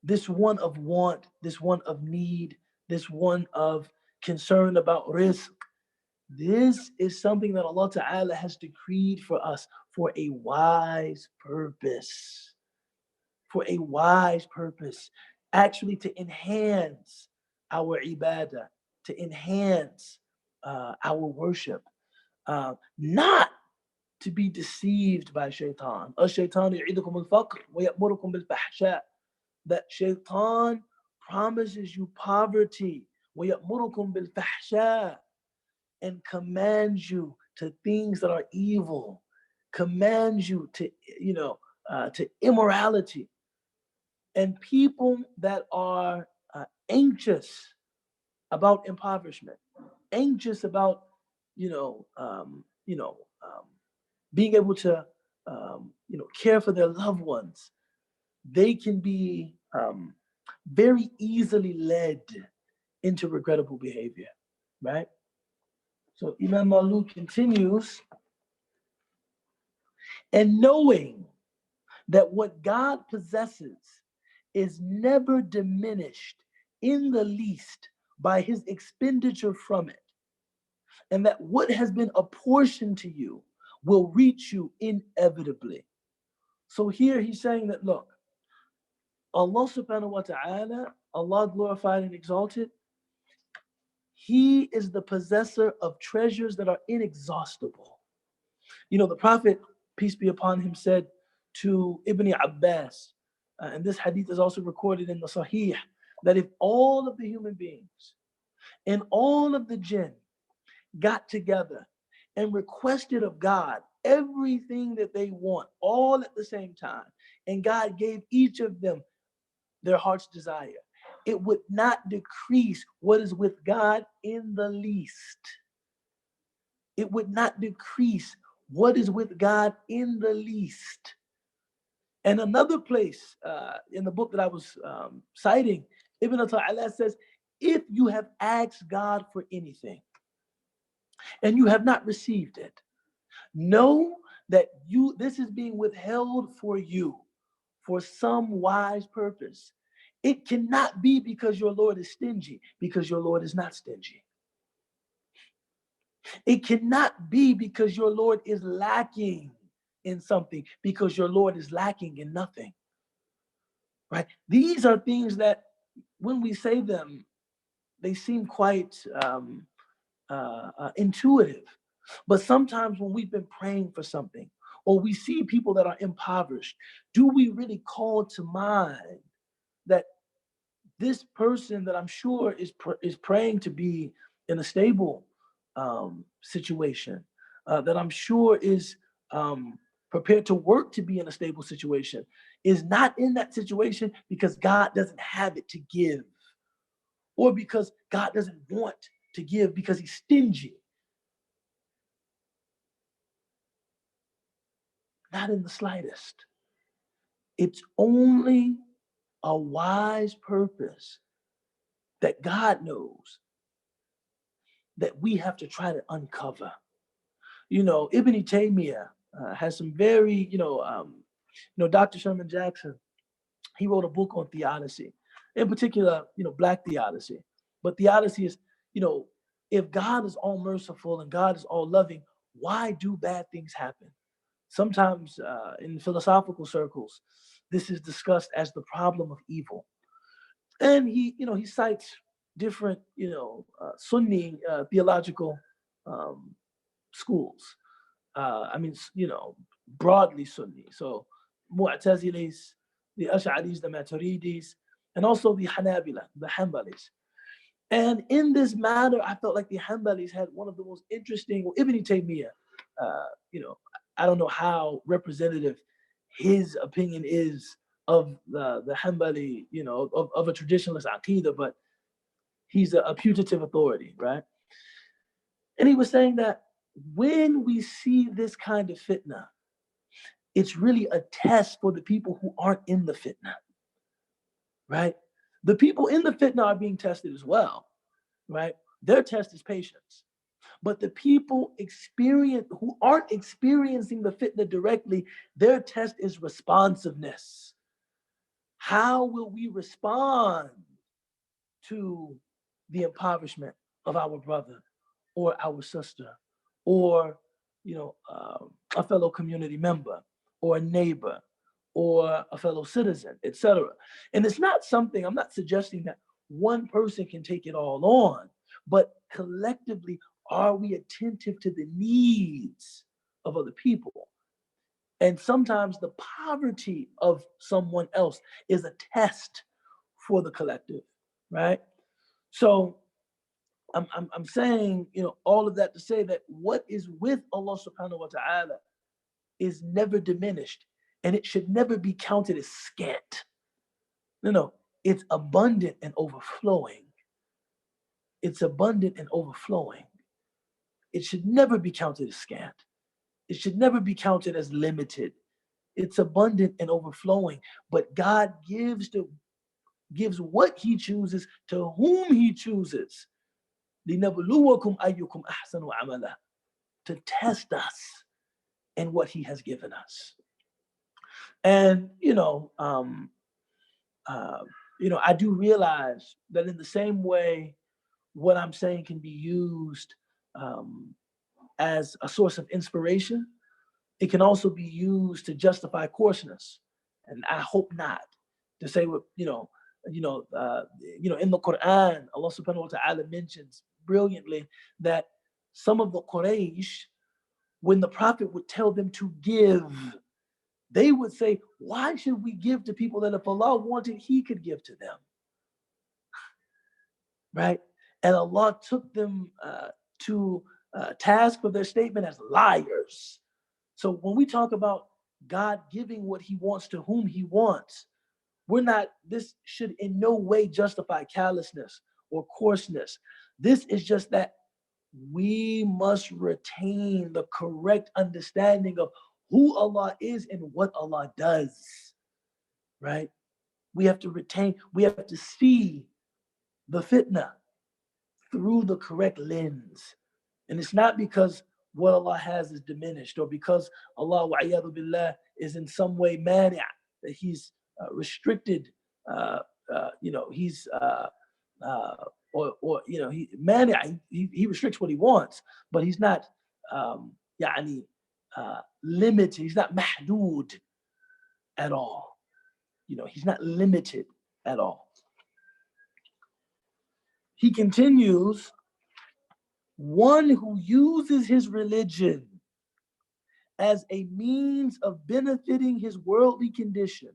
this one of want, this one of need, this one of concern about rizq. This is something that Allah Ta'ala has decreed for us for a wise purpose. For a wise purpose. Actually, to enhance our ibadah, to enhance our worship. Not to be deceived by shaitan. Ash-shaytanu ya'idukum al-faqr wa ya'murukum bil-fahsha. That shaitan promises you poverty, wa ya'murukum bil-fahsha, and commands you to things that are evil, commands you to, to immorality. And people that are anxious about impoverishment, anxious about, being able to, care for their loved ones, they can be very easily led into regrettable behavior, right? So Imam Maluk continues, and knowing that what God possesses is never diminished in the least by his expenditure from it, and that what has been apportioned to you will reach you inevitably. So here he's saying that, look, Allah subhanahu wa ta'ala, Allah glorified and exalted, he is the possessor of treasures that are inexhaustible. The Prophet, peace be upon him, said to Ibn Abbas, and this hadith is also recorded in the Sahih, that if all of the human beings and all of the jinn got together and requested of God everything that they want all at the same time, and God gave each of them their heart's desire, it would not decrease what is with God in the least. It would not decrease what is with God in the least. And another place in the book that I was citing, Ibn Ta'ala says, if you have asked God for anything and you have not received it, know that this is being withheld for you for some wise purpose. It cannot be because your Lord is stingy, because your Lord is not stingy. It cannot be because your Lord is lacking in something, because your Lord is lacking in nothing. Right? These are things that when we say them, they seem quite intuitive. But sometimes when we've been praying for something, or we see people that are impoverished, do we really call to mind that this person that I'm sure is praying to be in a stable situation, that I'm sure is prepared to work to be in a stable situation, is not in that situation because God doesn't have it to give, or because God doesn't want to give because he's stingy. Not in the slightest. It's only a wise purpose that God knows that we have to try to uncover. Ibn Taymiyyah has some very, Dr. Sherman Jackson, he wrote a book on theodicy, in particular, Black theodicy. But theodicy is, if God is all merciful and God is all loving, why do bad things happen? Sometimes in philosophical circles, this is discussed as the problem of evil. And he cites different, Sunni theological schools. Broadly Sunni. So Mu'tazilis, the Ash'aris, the Maturidis, and also the Hanabila, the Hanbalis. And in this matter, I felt like the Hanbalis had one of the most interesting, Ibn Taymiyyah, I don't know how representative his opinion is of the Hanbali, of a traditionalist Aqidah, but he's a putative authority, right? And he was saying that when we see this kind of fitna, it's really a test for the people who aren't in the fitna, right? The people in the fitna are being tested as well, right? Their test is patience. But the people who aren't experiencing the fitna directly, their test is responsiveness. How will we respond to the impoverishment of our brother or our sister or a fellow community member or a neighbor or a fellow citizen, etc.? And it's not something, I'm not suggesting that one person can take it all on, but collectively, are we attentive to the needs of other people? And sometimes the poverty of someone else is a test for the collective, right? So I'm saying, all of that to say that what is with Allah subhanahu wa ta'ala is never diminished, and it should never be counted as scant. No, it's abundant and overflowing. It's abundant and overflowing. It should never be counted as scant. It should never be counted as limited. It's abundant and overflowing. But God gives what he chooses to whom he chooses. لِنَبْلُوَكُمْ أَيُّكُمْ أَحْسَنُ عَمَلًا, to test us in what he has given us. And I do realize that in the same way, what I'm saying can be used as a source of inspiration, it can also be used to justify coarseness. And I hope not. To say what in the Quran, Allah subhanahu wa ta'ala mentions brilliantly that some of the Quraysh, when the Prophet would tell them to give, they would say, why should we give to people that if Allah wanted, he could give to them? Right? And Allah took them to task for their statement as liars. So when we talk about God giving what he wants to whom he wants, this should in no way justify callousness or coarseness. This is just that we must retain the correct understanding of who Allah is and what Allah does, right? We have to see the fitna through the correct lens. And it's not because what Allah has is diminished, or because Allah, wa'iyadu billah, is in some way mani', that he's restricted, he's he mani', he restricts what he wants, but he's not limited, he's not mahdood at all. He's not limited at all. He continues, one who uses his religion as a means of benefiting his worldly condition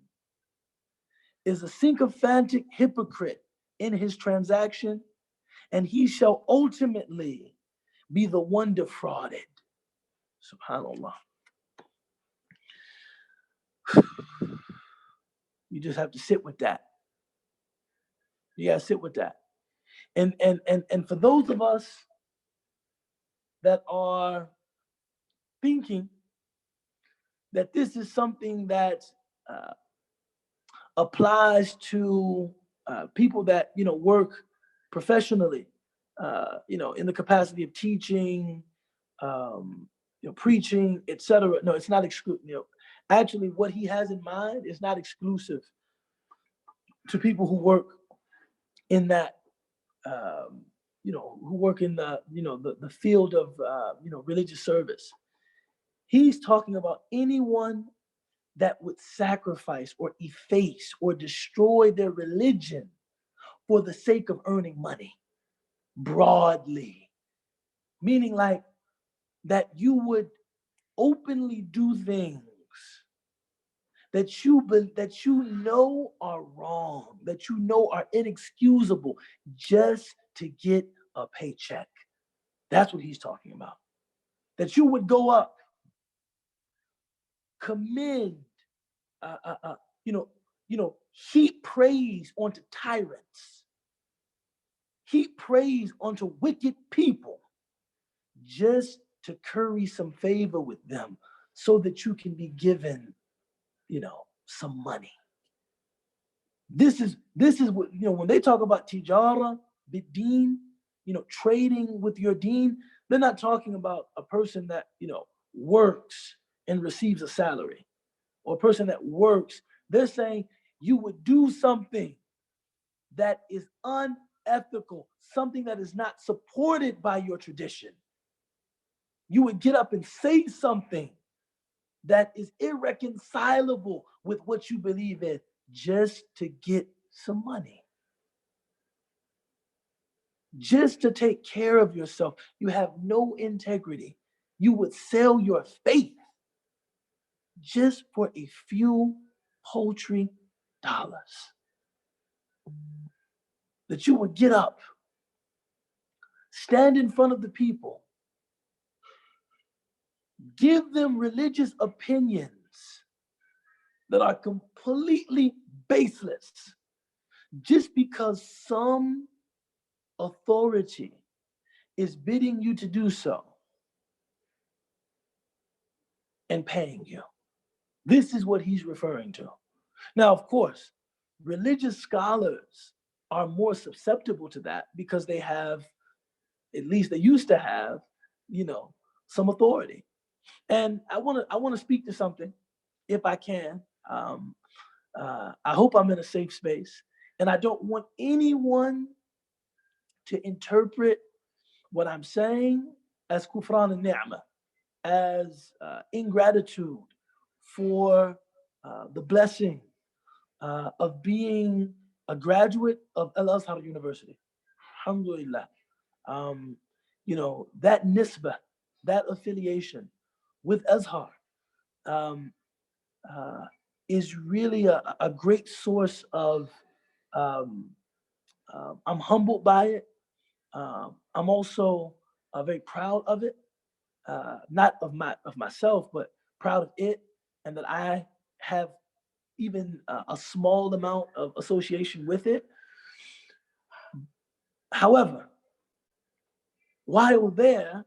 is a sycophantic hypocrite in his transaction, and he shall ultimately be the one defrauded. SubhanAllah. You just have to sit with that. You gotta sit with that. And for those of us that are thinking that this is something that applies to people that work professionally in the capacity of teaching, preaching, etc. No, it's not exclusive. Actually, what he has in mind is not exclusive to people who work in that, who work in the field of, religious service. He's talking about anyone that would sacrifice or efface or destroy their religion for the sake of earning money, broadly. Meaning like that you would openly do things that you know are wrong, that you know are inexcusable, just to get a paycheck. That's what he's talking about. That you would go up, commend, heap praise onto tyrants, heap praise onto wicked people, just to curry some favor with them, so that you can be given, some money. This is what, when they talk about tijara, bid-deen, trading with your deen, they're not talking about a person that, works and receives a salary, or a person that works. They're saying you would do something that is unethical, something that is not supported by your tradition. You would get up and say something that is irreconcilable with what you believe in, just to get some money, just to take care of yourself. You have no integrity. You would sell your faith just for a few paltry dollars. That you would get up, stand in front of the people, give them religious opinions that are completely baseless, just because some authority is bidding you to do so and paying you. This is what he's referring to. Now, of course, religious scholars are more susceptible to that because they have, at least they used to have, some authority. And I want to speak to something, if I can. I hope I'm in a safe space, and I don't want anyone to interpret what I'm saying as kufran al-ni'mah, as ingratitude for the blessing of being a graduate of Al-Azhar University. Alhamdulillah. That nisbah, that affiliation with Azhar is really a great source of, I'm humbled by it. I'm also very proud of it, not of myself, but proud of it, and that I have even a small amount of association with it. However, while there,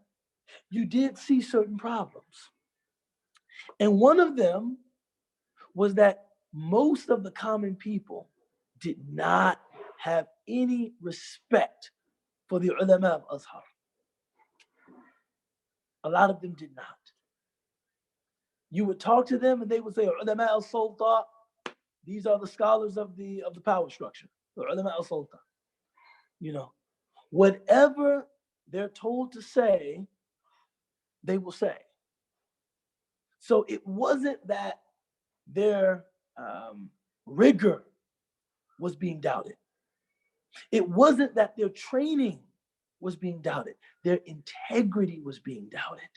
you did see certain problems. And one of them was that most of the common people did not have any respect for the ulama of Azhar. A lot of them did not. You would talk to them and they would say, ulama al-sulta, these are the scholars of the power structure, the ulama al-sulta. Whatever they're told to say, they will say. So it wasn't that their rigor was being doubted. It wasn't that their training was being doubted. Their integrity was being doubted,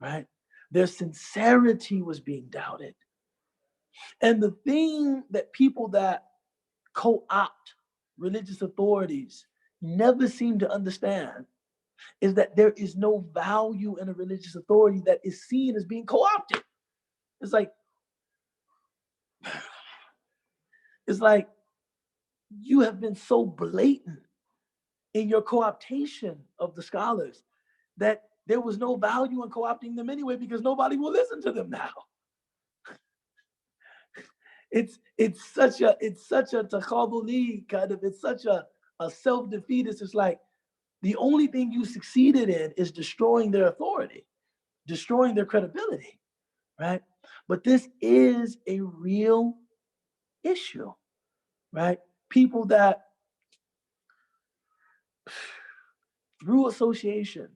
right? Their sincerity was being doubted. And the thing that people that co-opt religious authorities never seem to understand is that there is no value in a religious authority that is seen as being co-opted. It's like you have been so blatant in your co-optation of the scholars that there was no value in co-opting them anyway, because nobody will listen to them now. It's such a takhaduli kind of, it's such a self-defeat. It's just like, The only thing you succeeded in is destroying their authority, destroying their credibility, right? But this is a real issue, right? People that through association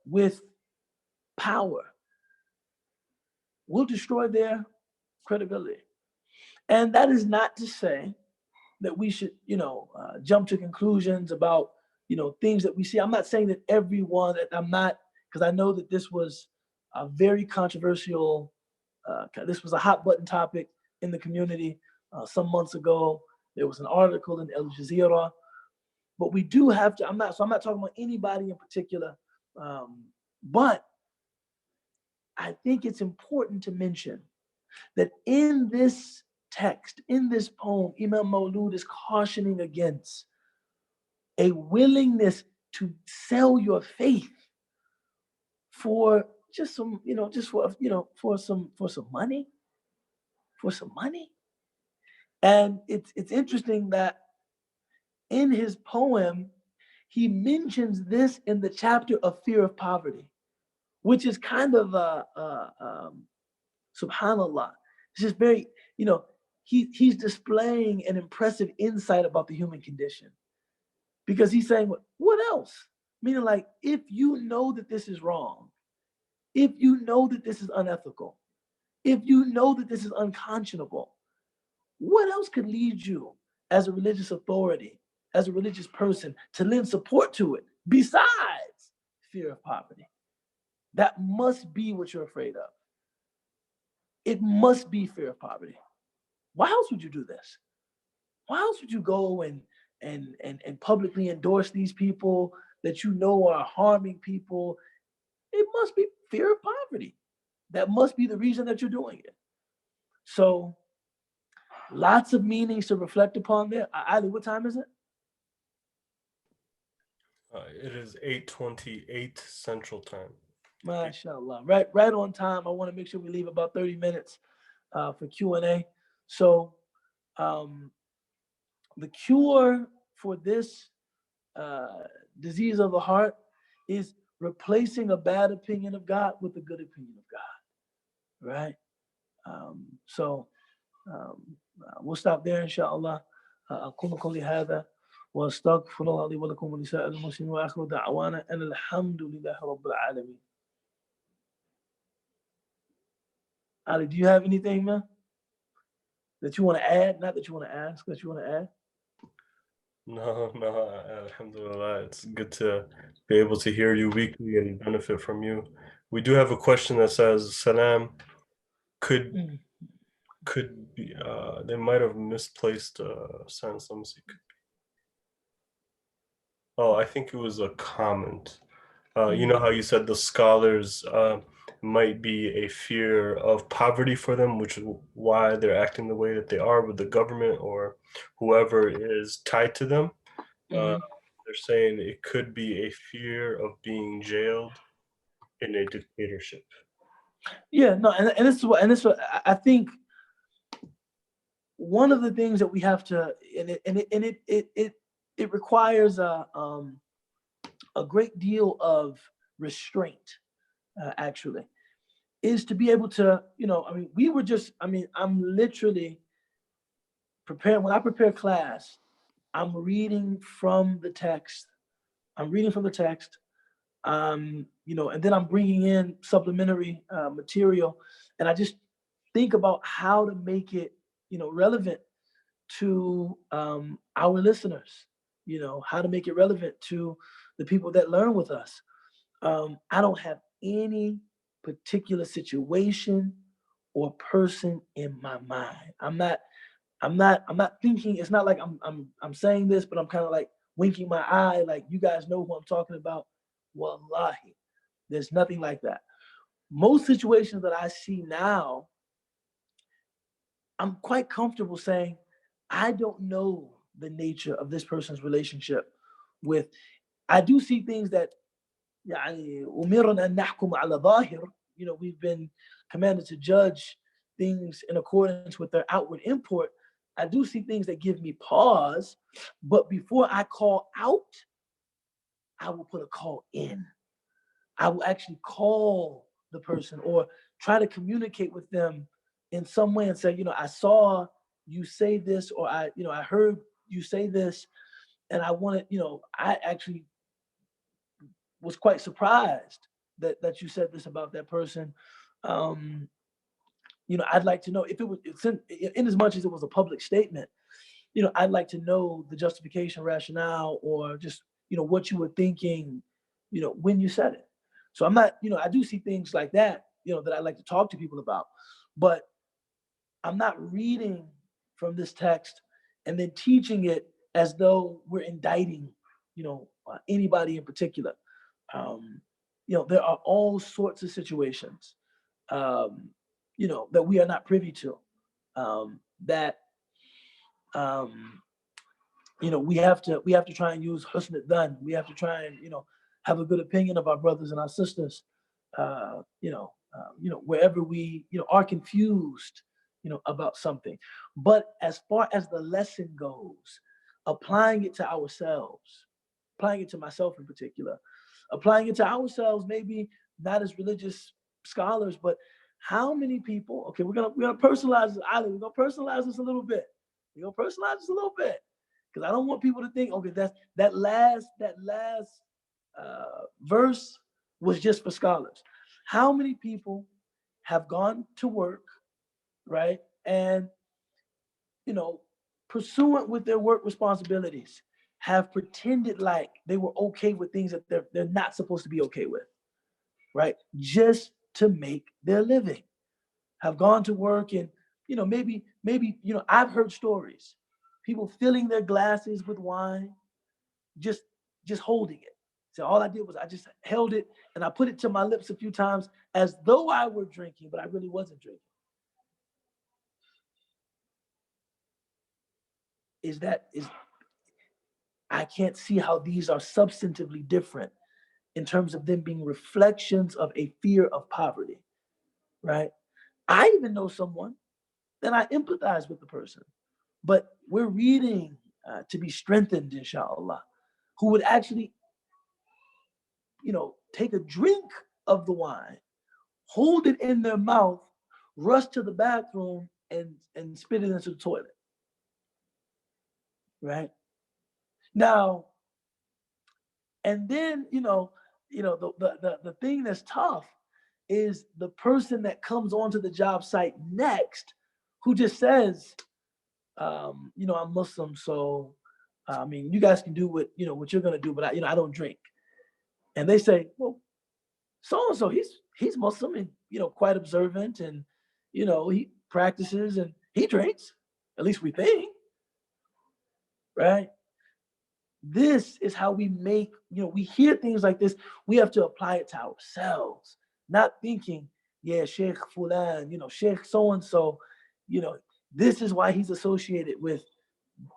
with power will destroy their credibility. And that is not to say that we should, jump to conclusions about, things that we see. I'm not saying that everyone, because I know that this was a very controversial, this was a hot button topic in the community some months ago. There was an article in Al Jazeera, but we do have to, I'm not talking about anybody in particular, but I think it's important to mention that in this text, in this poem, Imam Maulud is cautioning against a willingness to sell your faith for just some, for some money, And it's interesting that in his poem, he mentions this in the chapter of fear of poverty, which is kind of subhanallah. It's just very, he's displaying an impressive insight about the human condition, because he's saying, what else? Meaning, like, if you know that this is wrong, if you know that this is unethical, if you know that this is unconscionable, what else could lead you as a religious authority, as a religious person, to lend support to it besides fear of poverty? That must be what you're afraid of. It must be fear of poverty. Why else would you do this? Why else would you go and publicly endorse these people that you know are harming people? It must be fear of poverty. That must be the reason that you're doing it. So lots of meanings to reflect upon there. Ali, what time is it? It is 8:28 Central Time. MashaAllah. Right on time. I want to make sure we leave about 30 minutes for Q&A. So the cure for this disease of the heart is replacing a bad opinion of God with a good opinion of God, right? So we'll stop there, inshallah. أقول قولي هذا وأستغفر الله لي ولكم ولسائر المسلمين وآخر دعوانا أن الحمد لله رب العالمين. Ali, do you have anything, man, that you want to add? Not that you want to ask, that you want to add? No, alhamdulillah. It's good to be able to hear you weekly and benefit from you. We do have a question that says, Salam, could be, they might have misplaced sentence. Let me see. Oh, I think it was a comment. You know how you said the scholars might be a fear of poverty for them, which is why they're acting the way that they are with the government or whoever is tied to them. They're saying it could be a fear of being jailed in a dictatorship. Yeah, no, and this is what I think. One of the things that we have to, it requires a great deal of restraint, actually, is to be able to, I'm literally preparing. When I prepare class, I'm reading from the text. And then I'm bringing in supplementary material, and I just think about how to make it, relevant to our listeners, how to make it relevant to the people that learn with us. I don't have any particular situation or person in my mind. I'm not thinking. It's not like I'm saying this, but I'm kind of like winking my eye, like, you guys know who I'm talking about. Wallahi, there's nothing like that. Most situations that I see now, I'm quite comfortable saying, I don't know the nature of this person's relationship with. I do see things that, we've been commanded to judge things in accordance with their outward import. I do see things that give me pause, but before I call out I will put a call in. I will actually call the person or try to communicate with them in some way and say, I saw you say this, or I heard you say this, and I wanted, I actually was quite surprised that you said this about that person. I'd like to know if it was, in as much as it was a public statement, I'd like to know the justification, rationale, or just, what you were thinking, when you said it. So I'm not, I do see things like that, that I like to talk to people about, but I'm not reading from this text and then teaching it as though we're indicting, anybody in particular. There are all sorts of situations, that we are not privy to, that, we have to try and use husn al-dhan. We have to try and, have a good opinion of our brothers and our sisters, wherever we, are confused, about something. But as far as the lesson goes, applying it to ourselves, applying it to myself in particular, applying it to ourselves, maybe not as religious scholars, but how many people, okay, we're gonna personalize this, Ali, we're gonna personalize this a little bit. Because I don't want people to think, okay, that last verse was just for scholars. How many people have gone to work, right? And, pursuant with their work responsibilities, have pretended like they were okay with things that they're not supposed to be okay with, right? Just to make their living. Have gone to work and, maybe, I've heard stories. People filling their glasses with wine, just holding it. So all I did was I just held it and I put it to my lips a few times as though I were drinking, but I really wasn't drinking. I can't see how these are substantively different in terms of them being reflections of a fear of poverty, right? I even know someone that I empathize with the person, but we're reading to be strengthened, inshallah, who would actually, take a drink of the wine, hold it in their mouth, rush to the bathroom, and spit it into the toilet, right? Now, and then, the thing that's tough is the person that comes onto the job site next, who just says, I'm Muslim, so you guys can do what you're gonna do, but I don't drink. And they say, well, so and so, he's Muslim and quite observant, and he practices and he drinks. At least we think, right? This is how we make, we hear things like this. We have to apply it to ourselves, not thinking, yeah, Sheikh Fulan, Sheikh so and so, this is why he's associated with,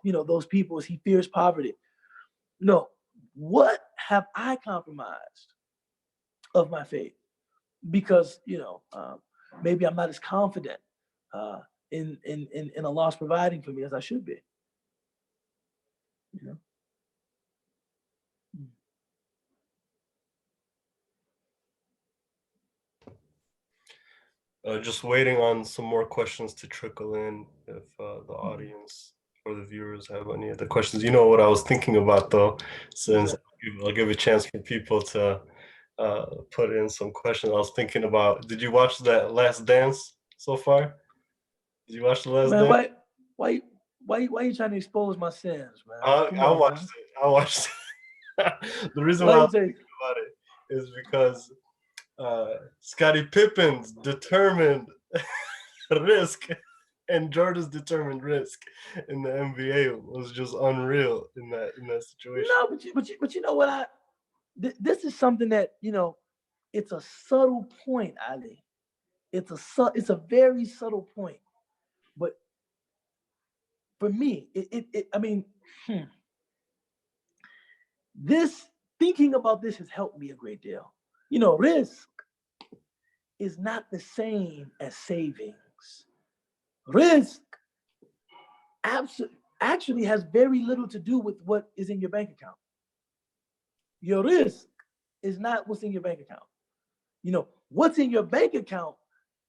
those people, is he fears poverty. No, what have I compromised of my faith? Because maybe I'm not as confident in Allah's providing for me as I should be. Just waiting on some more questions to trickle in. If the audience or the viewers have any other questions, what I was thinking about though, since I'll give a chance for people to put in some questions. I was thinking about, did you watch that Last Dance so far? Did you watch the Last Dance? Why are you trying to expose my sins, man? I watched it. The reason why I was thinking about it is because Scottie Pippen's determined risk and Jordan's determined risk in the NBA was just unreal in that situation. No, but you know what? This is something that it's a subtle point, Ali. It's a very subtle point, but for me, this thinking about this has helped me a great deal. Risk is not the same as savings. Risk actually has very little to do with what is in your bank account. Your risk is not what's in your bank account. You know, what's in your bank account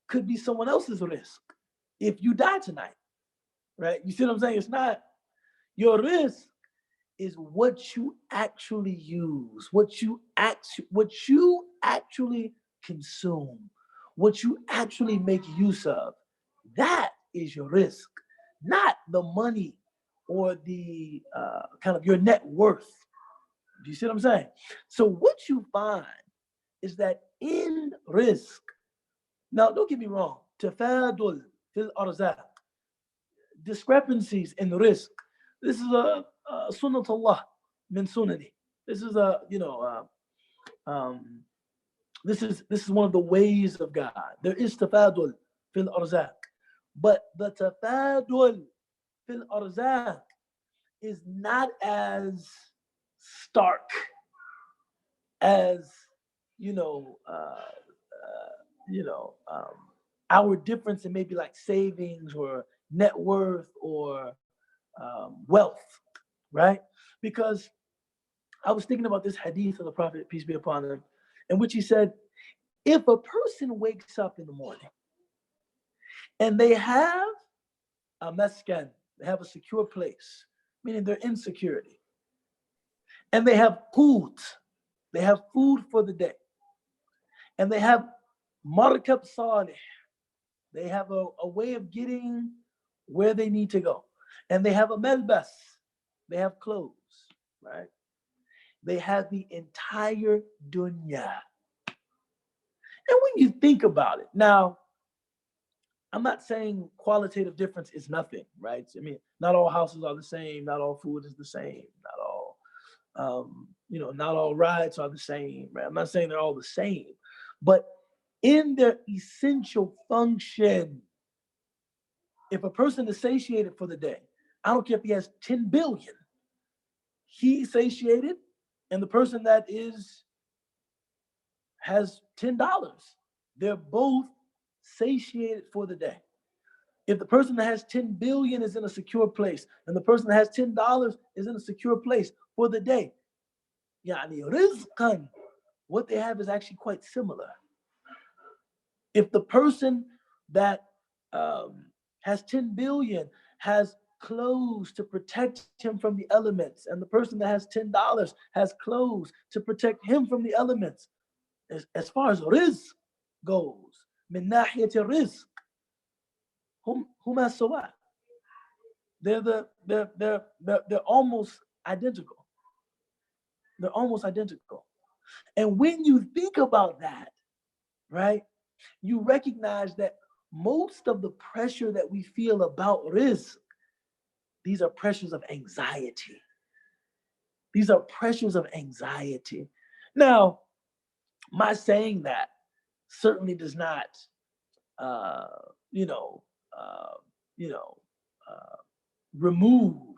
could be someone else's risk if you die tonight, right? You see what I'm saying? It's not your risk is what you actually use, what you actually consume, what you actually make use of. That is your risk, not the money or the kind of your net worth. Do you see what I'm saying? So what you find is that in risk, now don't get me wrong, tafadul fil arzaq, discrepancies in risk. This is a sunnatullah min sunani. This is a, this is one of the ways of God. There is tafadul fil arzaq, but the tafadul fil arzaq is not as stark as our difference in maybe like savings or net worth or wealth, right? Because I was thinking about this hadith of the Prophet, peace be upon him, in which he said, if a person wakes up in the morning and they have a maskan, they have a secure place, meaning they're in security, and they have qut, they have food for the day, and they have markab salih, they have a way of getting where they need to go, and they have a melbas, they have clothes, right? They have the entire dunya. And when you think about it, now, I'm not saying qualitative difference is nothing, right? I mean, not all houses are the same, not all food is the same, not all, not all rides are the same, right? I'm not saying they're all the same, but in their essential function, if a person is satiated for the day, I don't care if he has 10 billion, he's satiated, and the person that has $10, they're both satiated for the day. If the person that has 10 billion is in a secure place, and the person that has $10 is in a secure place for the day, yani rizqan, what they have is actually quite similar. If the person that has 10 billion has clothes to protect him from the elements, and the person that has $10 has clothes to protect him from the elements, as far as rizq goes, min nahiyat rizq, huma sawa. They're almost identical. They're almost identical. And when you think about that, right, you recognize that most of the pressure that we feel about rizq, these are pressures of anxiety. These are pressures of anxiety. Now, my saying that certainly does not, remove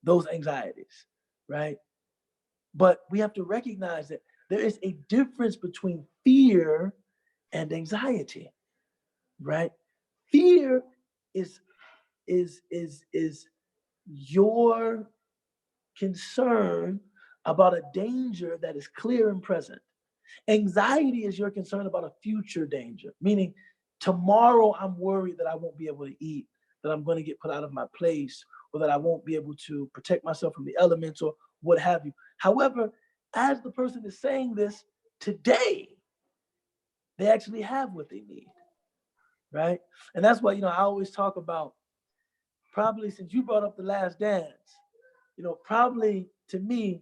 those anxieties, right? But we have to recognize that there is a difference between fear and anxiety, right? Fear is your concern about a danger that is clear and present. Anxiety is your concern about a future danger, meaning tomorrow I'm worried that I won't be able to eat, that I'm going to get put out of my place, or that I won't be able to protect myself from the elements or what have you. However, as the person is saying this today, they actually have what they need, right? And that's why, I always talk about, probably since you brought up The Last Dance, probably to me,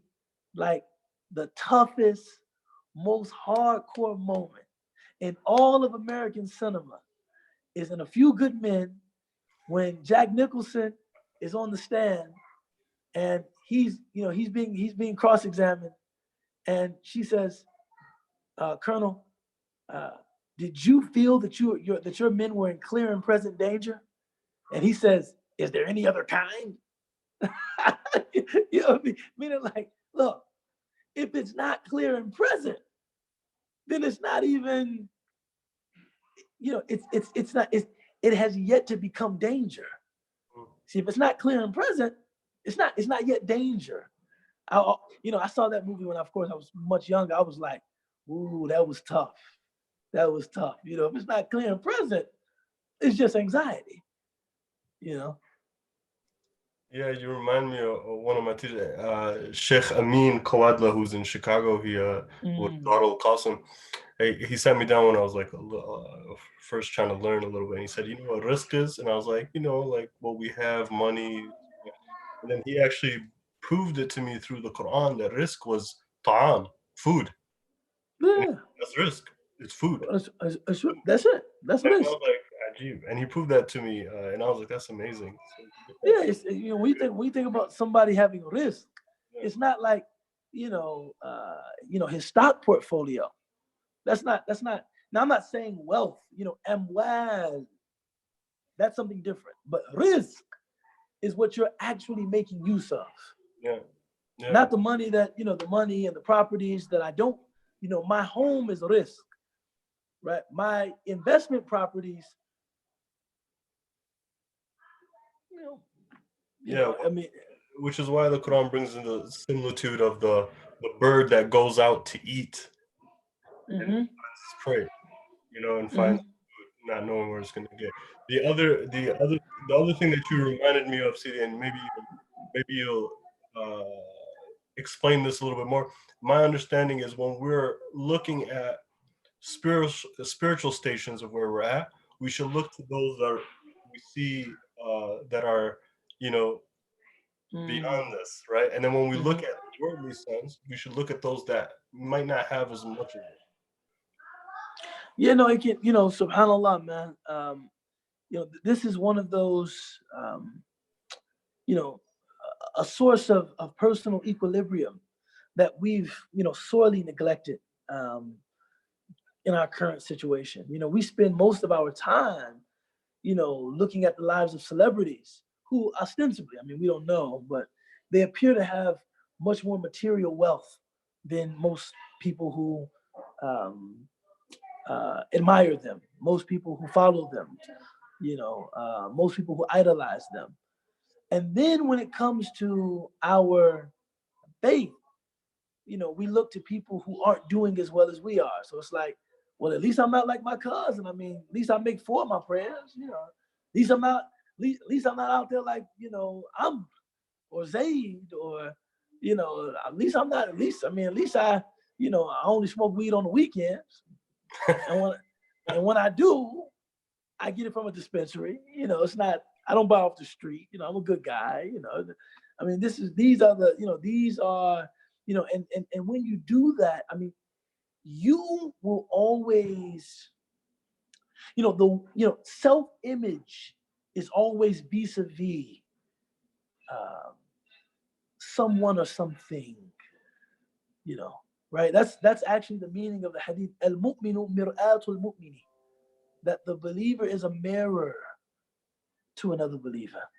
like the toughest, most hardcore moment in all of American cinema is in A Few Good Men, when Jack Nicholson is on the stand and he's being cross-examined, and she says, Colonel, did you feel that your men were in clear and present danger? And he says, is there any other kind? You know what I mean? Meaning, like, look, if it's not clear and present, then it's not even, it has yet to become danger. See, if it's not clear and present, it's not yet danger, I saw that movie when, of course, I was much younger. I was like, ooh, that was tough. That was tough. If it's not clear and present, it's just anxiety. Yeah, you remind me of one of my teachers, Sheikh Amin Kawadla, who's in Chicago. He with Darul Qasim. He sat me down when I was like first trying to learn a little bit. And he said, "You know what risk is?" And I was like, like what we have, money. And then he actually proved it to me through the Quran that risk was ta'am, food. Yeah, that's risk. It's food. that's it. That's And I risk. was like, Ajib. And he proved that to me, and I was like, that's amazing. Yeah, it's, we think about somebody having risk. Yeah. It's not like his stock portfolio. That's not. Now I'm not saying wealth. Amwal. That's something different. But risk is what you're actually making use of. Yeah. Not the money that the money and the properties that I don't. My home is a risk, right? My investment properties. I mean, which is why the Quran brings in the similitude of the bird that goes out to eat and finds its prey, and finds food, not knowing where it's going to get. The other thing that you reminded me of, Sidi, and maybe you'll explain this a little bit more. My understanding is when we're looking at spiritual stations of where we're at, we should look to those that we see that are beyond this, right? And then when we look at worldly sense, we should look at those that might not have as much of it. It can, subhanAllah, man. This is one of those, a source of personal equilibrium that we've, sorely neglected in our current situation. We spend most of our time, looking at the lives of celebrities who ostensibly, we don't know, but they appear to have much more material wealth than most people who admire them, most people who follow them, most people who idolize them. And then when it comes to our faith, we look to people who aren't doing as well as we are. So it's like, well, at least I'm not like my cousin. At least I make 4 of my prayers. At least I'm not. At least I'm not out there like I'm or Zaid or At least I'm not. At least I I only smoke weed on the weekends, and when I do, I get it from a dispensary. It's not. I don't buy off the street. I'm a good guy. These are and when you do that, you will always, self-image is always vis-a-vis someone or something, right? That's actually the meaning of the hadith. Al-mu'minu mir'atul mu'mini. That the believer is a mirror to another believer.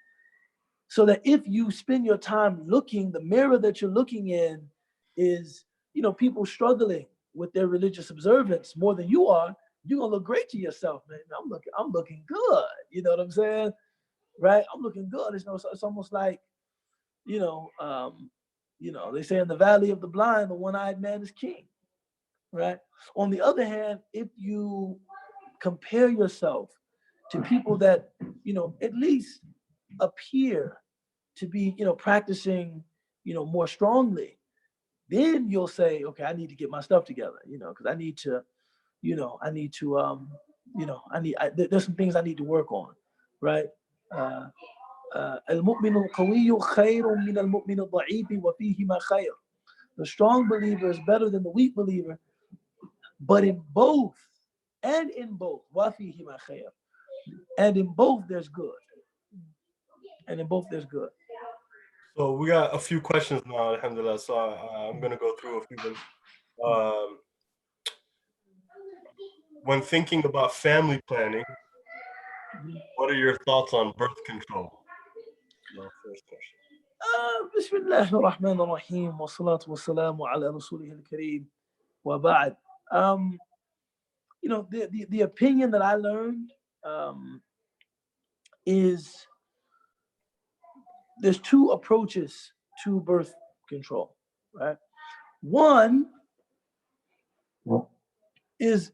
So that if you spend your time looking, the mirror that you're looking in is, people struggling with their religious observance more than you are, you're gonna look great to yourself, man. I'm looking good. You know what I'm saying? Right? I'm looking good. It's almost like, they say in the valley of the blind, the one-eyed man is king. Right? On the other hand, if you compare yourself to people that, at least appear to be, practicing, more strongly, then you'll say, okay, I need to get my stuff together, because I need to, there's some things I need to work on, right? المؤمن القوي خير من المؤمن الضعيف وفيهما خير. The strong believer is better than the weak believer, but in both, وفيهما خير, and in both there's good. So we got a few questions now, alhamdulillah. So I'm going to go through a few of them. When thinking about family planning, what are your thoughts on birth control? My first question. بسم الله الرحمن الرحيم والصلاة والسلام على رسوله الكريم وبعد. The opinion that I learned is there's 2 approaches to birth control. right? One is,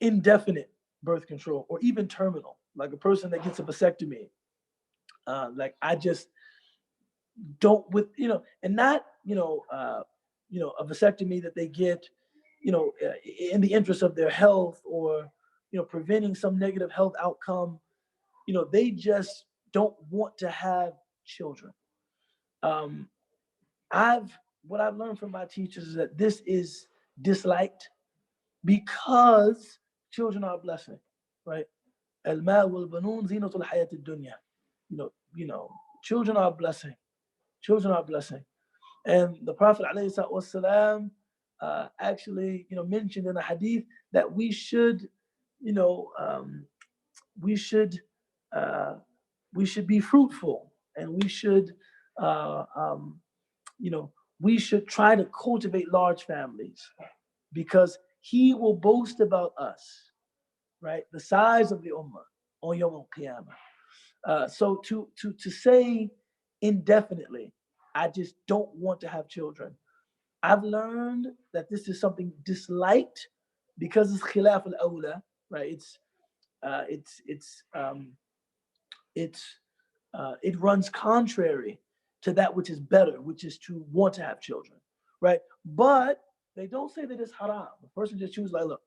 indefinite birth control or even terminal, like a person that gets a vasectomy. Like I just don't and not, a vasectomy that they get, in the interest of their health or, preventing some negative health outcome. They just don't want to have children. What I've learned from my teachers is that this is disliked because children are a blessing, right? المال والبنون زينة الحياة الدنيا. Children are a blessing. Children are a blessing. And the Prophet ﷺ, actually, mentioned in a hadith that we should, we should be fruitful, and we should, we should try to cultivate large families, because he will boast about us, right? The size of the ummah on Yawm al-Qiyamah. So to say indefinitely, I just don't want to have children. I've learned that this is something disliked because it's khilaf al-awla, right? It runs contrary to that which is better, which is to want to have children, right? But they don't say that it's haram. The person just chooses, like, look,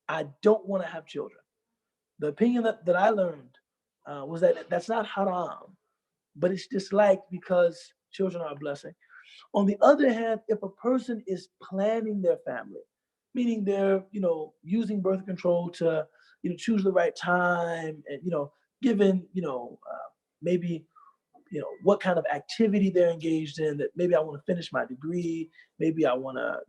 I don't want to have children. The opinion that I learned was that that's not haram, but it's disliked because children are a blessing. On the other hand, if a person is planning their family, meaning they're, using birth control to, choose the right time, and, given, maybe, what kind of activity they're engaged in, that maybe I want to finish my degree, maybe I want to,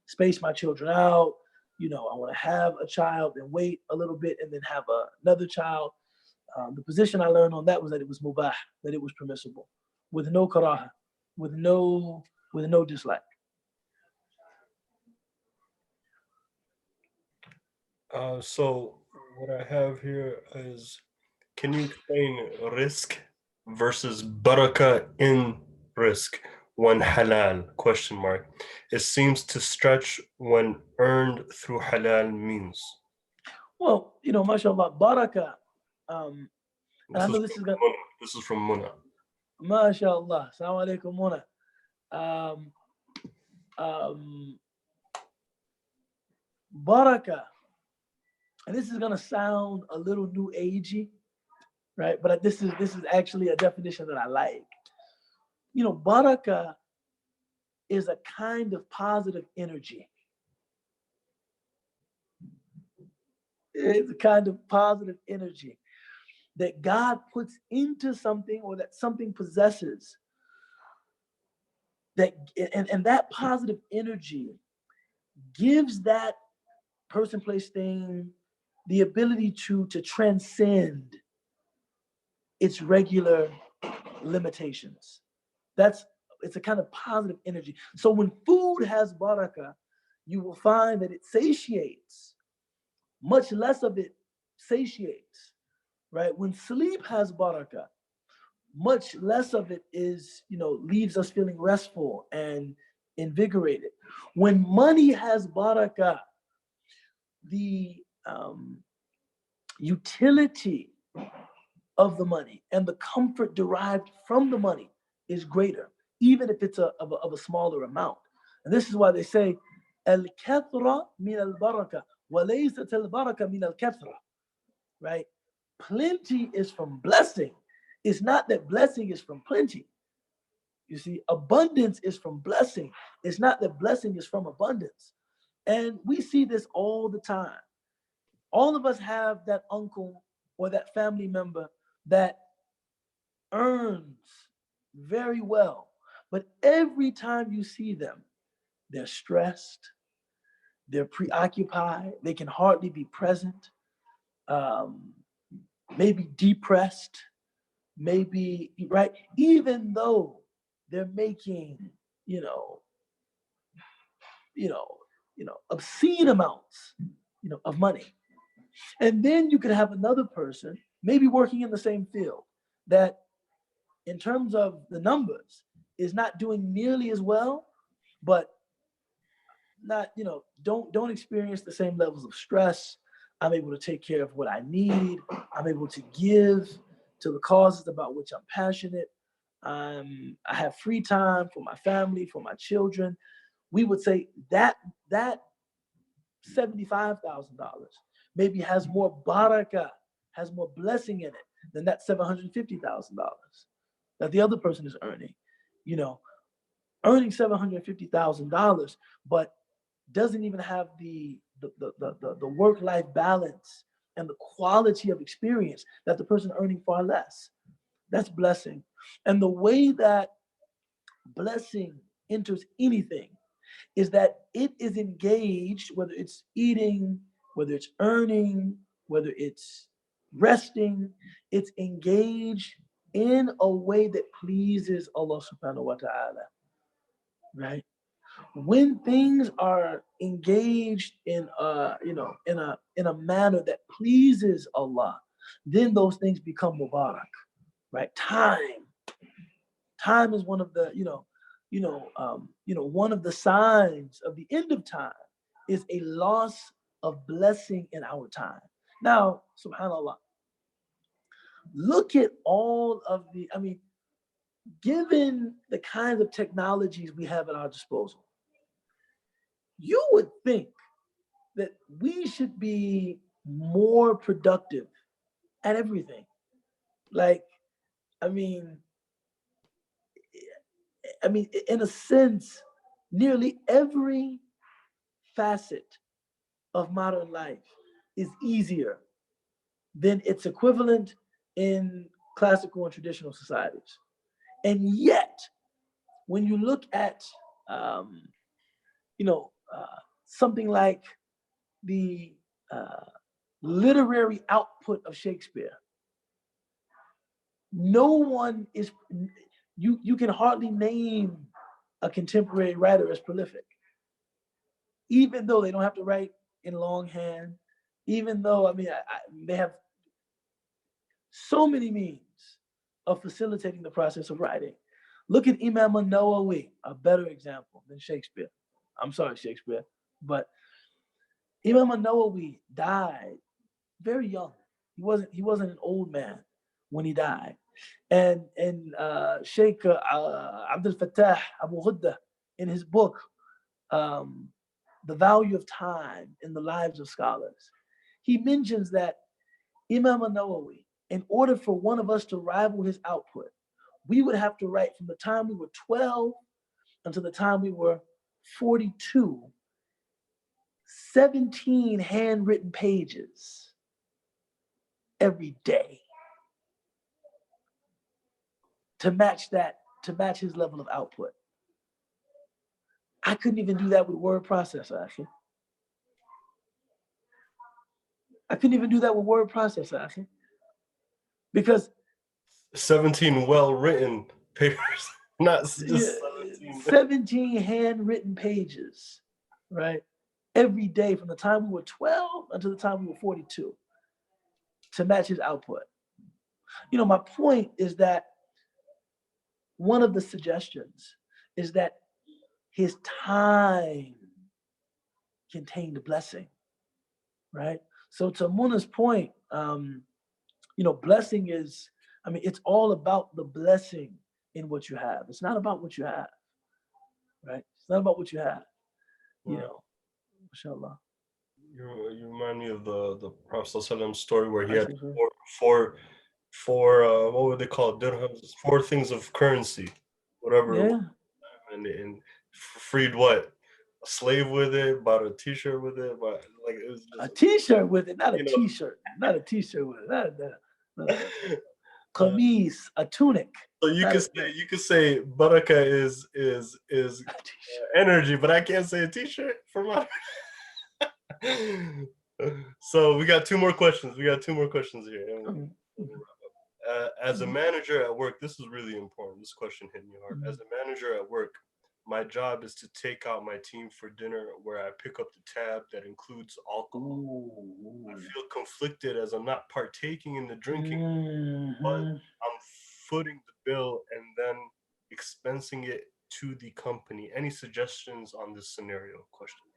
space my children out, I want to have a child and wait a little bit and then have another child. The position I learned on that was that it was mubah, that it was permissible, with no karaha, with no dislike. So what I have here is, can you explain risk versus barakah in risk when halal, question mark? It seems to stretch when earned through halal means. Well, mashallah, barakah. And I know this is from Muna. Mashallah. Assalamu alaikum, Muna. Barakah. And this is gonna sound a little new agey, right? But this is actually a definition that I like. Barakah is a kind of positive energy. It's a kind of positive energy that God puts into something, or that something possesses. And that positive energy gives that person, place, thing the ability to transcend its regular limitations. It's a kind of positive energy. So when food has barakah, you will find that it satiates. Much less of it satiates, right? When sleep has barakah, much less of it is, leaves us feeling restful and invigorated. When money has barakah, the utility of the money and the comfort derived from the money is greater, even if it's of a smaller amount. And this is why they say, al-kathra min al-baraka, wa laysat al-baraka min al-kathra, right? Plenty is from blessing. It's not that blessing is from plenty. You see, abundance is from blessing. It's not that blessing is from abundance. And we see this all the time. All of us have that uncle or that family member that earns very well, but every time you see them, they're stressed, they're preoccupied, they can hardly be present, maybe depressed, maybe, right? Even though they're making, obscene amounts, of money. And then you could have another person, maybe working in the same field, that in terms of the numbers, is not doing nearly as well, but not, don't experience the same levels of stress. I'm able to take care of what I need. I'm able to give to the causes about which I'm passionate. I have free time for my family, for my children. We would say that $75,000 maybe has more barakah, has more blessing in it than that $750,000 that the other person is earning. Earning $750,000, but doesn't even have the work-life balance and the quality of experience that the person earning far less. That's blessing. And the way that blessing enters anything is that it is engaged, whether it's eating, whether it's earning, whether it's resting, it's engaged in a way that pleases Allah subhanahu wa ta'ala, right? When things are engaged in in a manner that pleases Allah, then those things become mubarak, right? Time is one of the one of the signs of the end of time is a loss of blessing in our time. Now, subhanallah, look at all of given the kinds of technologies we have at our disposal, you would think that we should be more productive at everything. Like, I mean, in a sense, nearly every facet of modern life is easier than its equivalent in classical and traditional societies. And yet, when you look at, something like the literary output of Shakespeare, no one is, you can hardly name a contemporary writer as prolific, even though they don't have to write in longhand, even though, they have so many means of facilitating the process of writing. Look at Imam an-Nawawi, a better example than Shakespeare. I'm sorry, Shakespeare, but Imam an-Nawawi died very young. He wasn't an old man when he died. And Sheikh Abdul Fattah Abu Ghudda, in his book, The Value of Time in the Lives of Scholars, he mentions that Imam an-Nawawi, in order for one of us to rival his output, we would have to write from the time we were 12 until the time we were 42, 17 handwritten pages every day to match his level of output. I couldn't even do that with word processor, actually. I couldn't even do that with word processor, actually. Because 17 well-written papers, not just 17 handwritten pages, right? Every day from the time we were 12 until the time we were 42 to match his output. My point is that one of the suggestions is that his time contained a blessing, right? So to Muna's point, blessing is, it's all about the blessing in what you have. It's not about what you have, right? It's not about what you have, mashallah. You remind me of the Prophet ﷺ story where he had four what would they call it? Dirhams, 4 things of currency, whatever. Yeah. And freed what? A slave with it, bought a t-shirt with it, but like it was just a t-shirt with it, not a t-shirt, not a t-shirt with it, not qamis, a tunic. So you could say barakah is energy, but I can't say a t-shirt for my. So we got 2 more questions. We got 2 more questions here. As a manager at work, this is really important. This question hit me hard. As a manager at work, my job is to take out my team for dinner where I pick up the tab that includes alcohol. Ooh. I feel conflicted as I'm not partaking in the drinking, but I'm footing the bill and then expensing it to the company? Any suggestions on this scenario? Question.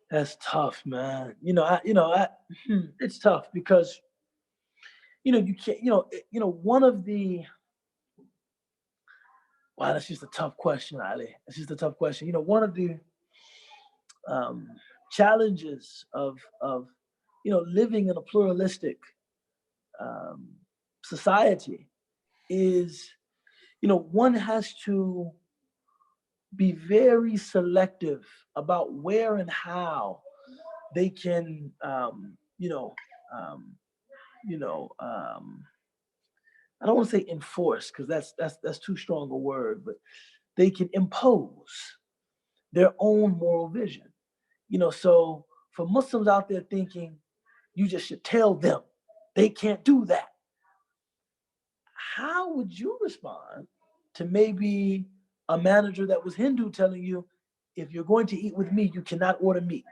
That's tough, man. It's tough because you can't. One of the wow, that's just a tough question, Ali. That's just a tough question. One of the um, challenges of living in a pluralistic um, society is one has to be very selective about where and how they can um, you know I don't want to say enforce because that's too strong a word, but they can impose their own moral vision. So for Muslims out there thinking you just should tell them they can't do that, how would you respond to maybe a manager that was Hindu telling you, if you're going to eat with me, you cannot order meat.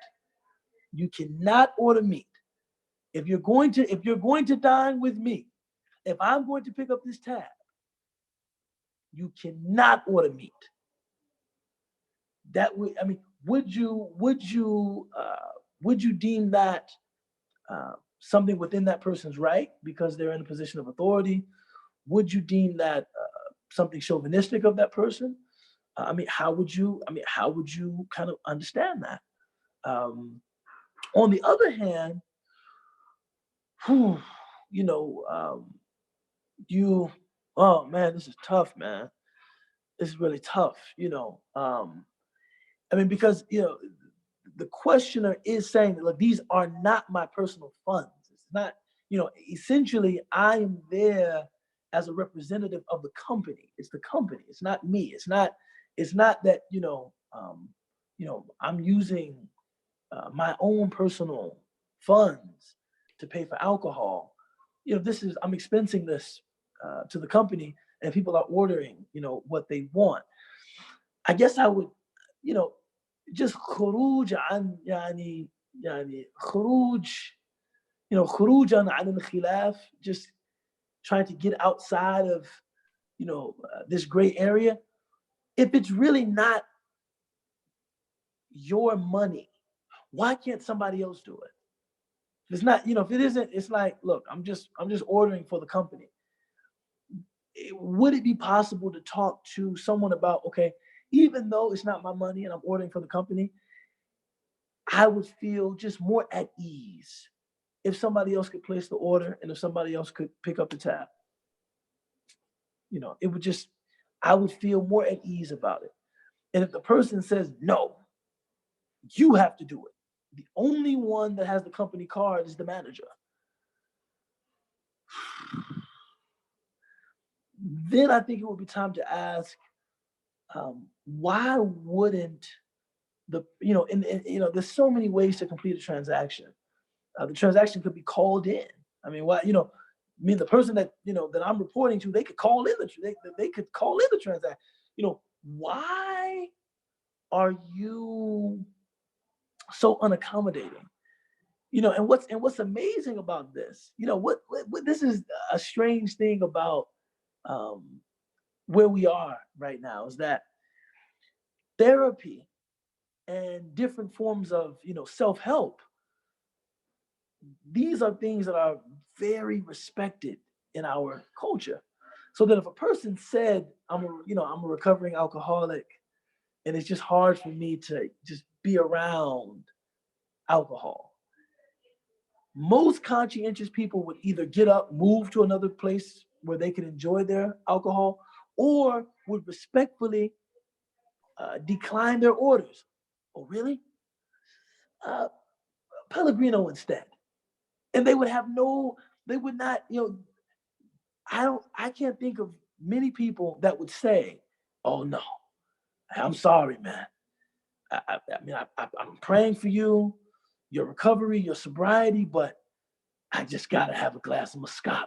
You cannot order meat. If you're going to dine with me, if I'm going to pick up this tab, you cannot order meat. That would, I mean, would you deem that something within that person's right because they're in a position of authority? Would you deem that something chauvinistic of that person? How would you kind of understand that? On the other hand, oh man, this is tough, man. This is really tough, because the questioner is saying that, look, these are not my personal funds. It's not, essentially I am there as a representative of the company. It's the company. It's not me. It's not that, I'm using my own personal funds to pay for alcohol. I'm expensing this to the company, and people are ordering, what they want. I guess I would, just خروج عن يعني خروج خروجا عن الخلاف, just trying to get outside of this gray area. If it's really not your money, why can't somebody else do it? If it's not, if it isn't, it's like, look, I'm just ordering for the company. Would it be possible to talk to someone about, okay, even though it's not my money and I'm ordering for the company, I would feel just more at ease if somebody else could place the order and if somebody else could pick up the tab. I would feel more at ease about it. And if the person says, no, you have to do it, the only one that has the company card is the manager, then I think it would be time to ask, why wouldn't there's so many ways to complete a transaction. The transaction could be called in. The person that that I'm reporting to, they could call in they could call in the transaction. Why are you so unaccommodating? And what's amazing about this, what this is a strange thing about where we are right now, is that therapy and different forms of self-help, these are things that are very respected in our culture. So that if a person said, I'm a recovering alcoholic and it's just hard for me to just be around alcohol, most conscientious people would either get up, move to another place where they could enjoy their alcohol, or would respectfully decline their orders. Oh, really? Pellegrino instead. And they would not, I can't think of many people that would say, oh no, I'm sorry, man. I'm praying for you, your recovery, your sobriety, but I just gotta have a glass of Moscato.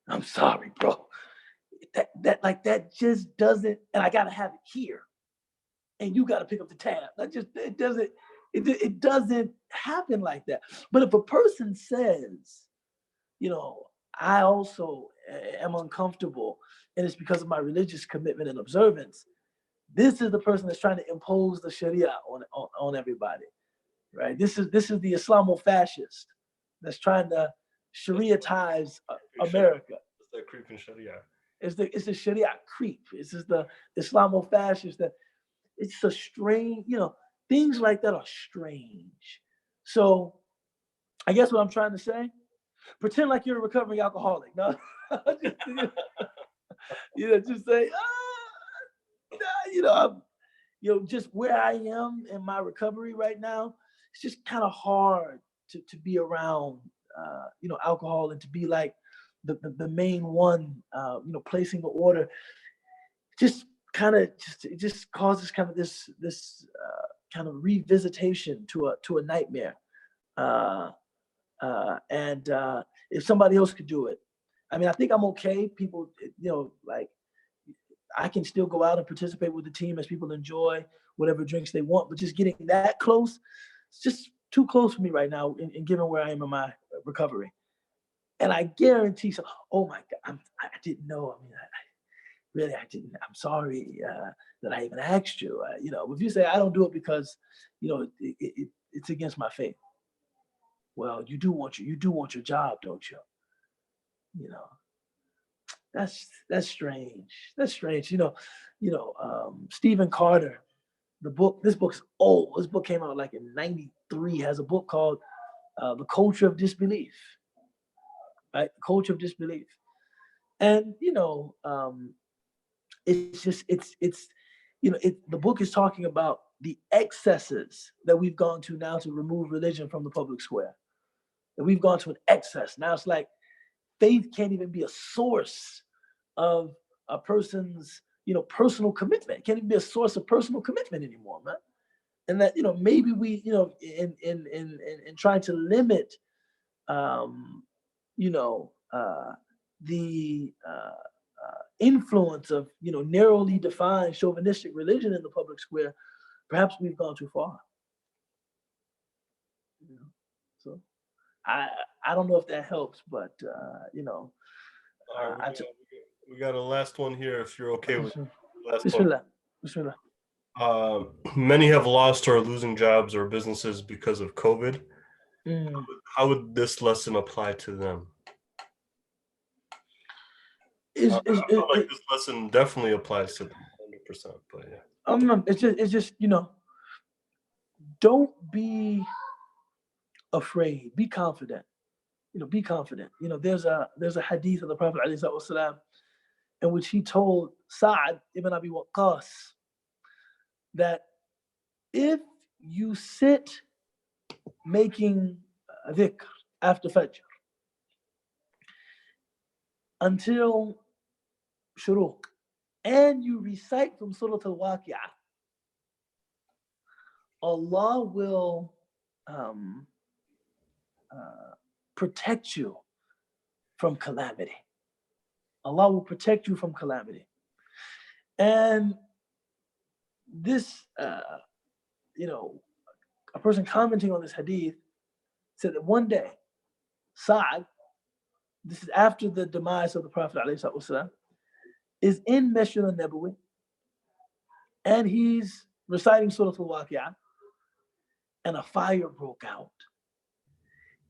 I'm sorry, bro. That just doesn't, and I gotta have it here, and you gotta pick up the tab. It doesn't happen like that. But if a person says, I also am uncomfortable, and it's because of my religious commitment and observance. This is the person that's trying to impose the Sharia on everybody, right? This is the Islamo-fascist that's trying to Sharia-tize America. It's that creeping Sharia. It's the Sharia creep. It's just the Islamo-fascist that it's a strange, things like that are strange. So I guess what I'm trying to say, pretend like you're a recovering alcoholic. No, just say, I'm, just where I am in my recovery right now, it's just kind of hard to be around, alcohol and to be like the main one, placing the order. Just kind of it just causes kind of this kind of revisitation to a nightmare. And if somebody else could do it, I mean, I think I'm okay. People, like I can still go out and participate with the team as people enjoy whatever drinks they want, but just getting that close, it's just too close for me right now, in given where I am in my recovery. And I guarantee, so, oh my God, I didn't know. I mean, really, I didn't. I'm sorry that I even asked you. If you say I don't do it because, it's against my faith. Well, you do want your job, don't you? That's strange. That's strange. Stephen Carter, this book's old. This book came out like in '93. Has a book called The Culture of Disbelief. Right? The Culture of Disbelief. And the book is talking about the excesses that we've gone to now to remove religion from the public square. That we've gone to an excess. Now it's like faith can't even be a source of a person's, personal commitment. It can't even be a source of personal commitment anymore, man. And that, maybe we, in trying to limit, the influence of, narrowly defined chauvinistic religion in the public square, perhaps we've gone too far. So I don't know if that helps, but we got a last one here. If you're okay with last Bismillah. one. Many have lost or are losing jobs or businesses because of COVID. How would this lesson apply to them? I feel like this lesson definitely applies to them 100%. But yeah, it's just don't be afraid. Be confident. Be confident. There's a hadith of the Prophet ﷺ in which he told Sa'ad ibn Abi Waqqas that if you sit making dhikr after Fajr until shuruq and you recite from Surah Al-Waqi'ah, Allah will protect you from calamity. Allah will protect you from calamity. And this, a person commenting on this hadith said that one day, Sa'ad, this is after the demise of the Prophet ﷺ, is in Masjid al-Nabawi, and he's reciting Surah Al-Waqi'ah, and a fire broke out.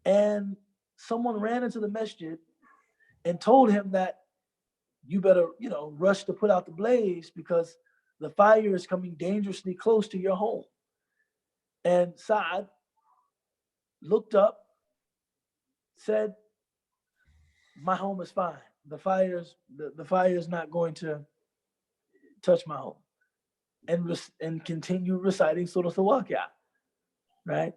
And someone ran into the masjid and told him that you better, rush to put out the blaze because the fire is coming dangerously close to your home. And Sa'ad looked up, said, my home is fine. The fire is not going to touch my home. And continue reciting Surah Al-Waqi'ah, right?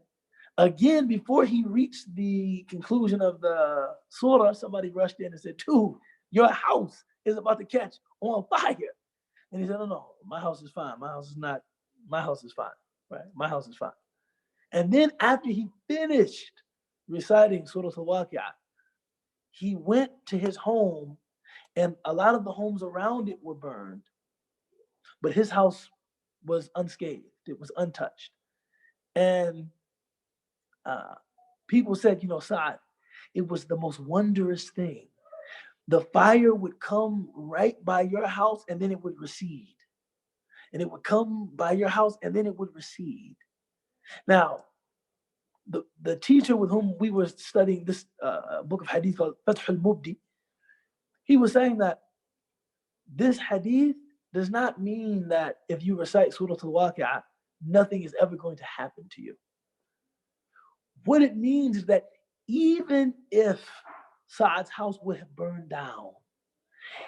Again, before he reached the conclusion of the surah, somebody rushed in and said, dude, your house is about to catch on fire. And he said, no, my house is fine. My house is fine, right? My house is fine. And then after he finished reciting Surah Al-Waqi'ah, he went to his home, and a lot of the homes around it were burned, but his house was unscathed. It was untouched. And people said, Sa'ad, it was the most wondrous thing the fire would come right by your house and then it would recede. And it would come by your house and then it would recede. Now, the teacher with whom we were studying this book of hadith called Fath al-Mubdi, he was saying that this hadith does not mean that if you recite Surah Al-Waqi'ah, nothing is ever going to happen to you. What it means is that even if Sa'ad's house would have burned down,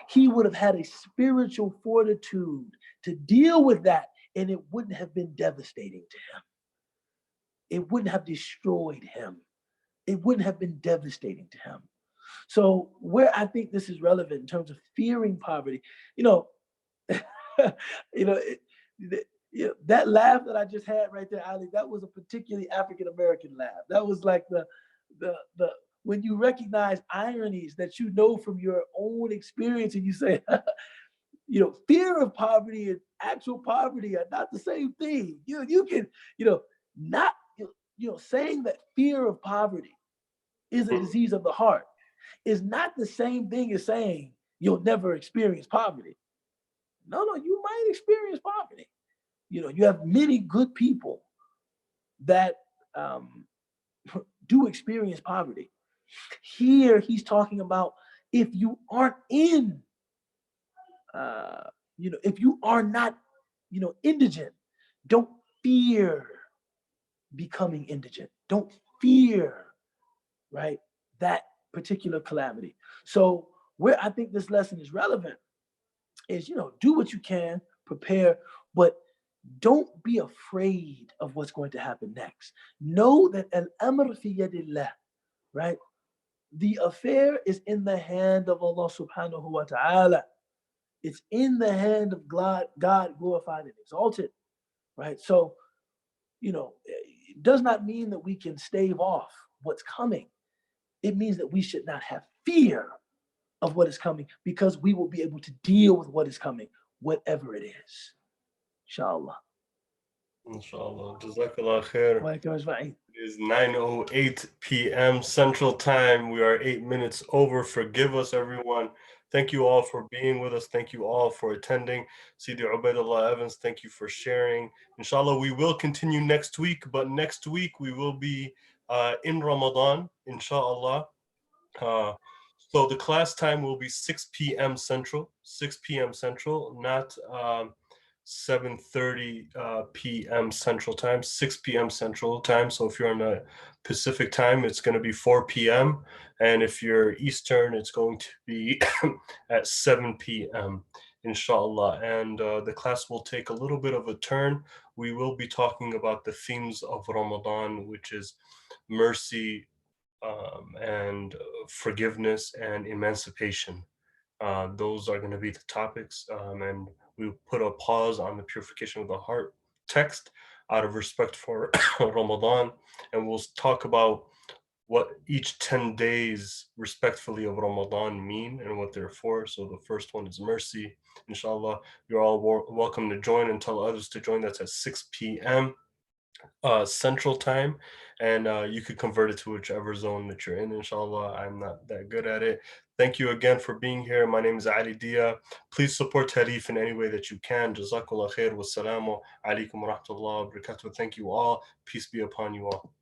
he would have had a spiritual fortitude to deal with that, and it wouldn't have been devastating to him. It wouldn't have destroyed him. It wouldn't have been devastating to him. So where I think this is relevant in terms of fearing poverty, you know, that laugh that I just had right there, Ali, that was a particularly African-American laugh. That was like the when you recognize ironies that you know from your own experience and you say, fear of poverty and actual poverty are not the same thing. You can, not, saying that fear of poverty is a disease of the heart is not the same thing as saying you'll never experience poverty. No, you might experience poverty. You have many good people that do experience poverty. Here, he's talking about if you aren't in, if you are not, indigent, don't fear becoming indigent. Don't fear, right, that particular calamity. So where I think this lesson is relevant is, do what you can, prepare, but don't be afraid of what's going to happen next. Know that al-amr fi yadillah, right? The affair is in the hand of Allah subhanahu wa ta'ala. It's in the hand of God glorified and exalted, right? So, it does not mean that we can stave off what's coming. It means that we should not have fear of what is coming because we will be able to deal with what is coming, whatever it is. Inshallah. Inshallah. Jazakallah khair. It is 9:08 p.m. Central Time. We are 8 minutes over. Forgive us, everyone. Thank you all for being with us. Thank you all for attending. Sidi Ubaydullah Evans, thank you for sharing. Inshallah, we will continue next week, but next week we will be in Ramadan, inshallah. So the class time will be 6 p.m. Central, 6 p.m. Central, not 7:30 p.m. Central Time, 6 p.m. Central Time. So if you're on the Pacific Time, it's going to be 4 p.m. And if you're Eastern, it's going to be at 7 p.m. Inshallah. And the class will take a little bit of a turn. We will be talking about the themes of Ramadan, which is mercy, and forgiveness and emancipation. Those are going to be the topics, and we put a pause on the purification of the heart text out of respect for Ramadan, and we'll talk about what each 10 days respectfully of Ramadan mean and what they're for. So the first one is mercy. Inshallah, you're all welcome to join and tell others to join. That's at 6 p.m. Central Time, and you could convert it to whichever zone that you're in. Inshallah, I'm not that good at it. Thank you again for being here. My name is Ali Dia. Please support Tarif in any way that you can. Jazakallah khair. Wassalamu alaikum wa rahmatullahi wa barakatuh. Thank you all. Peace be upon you all.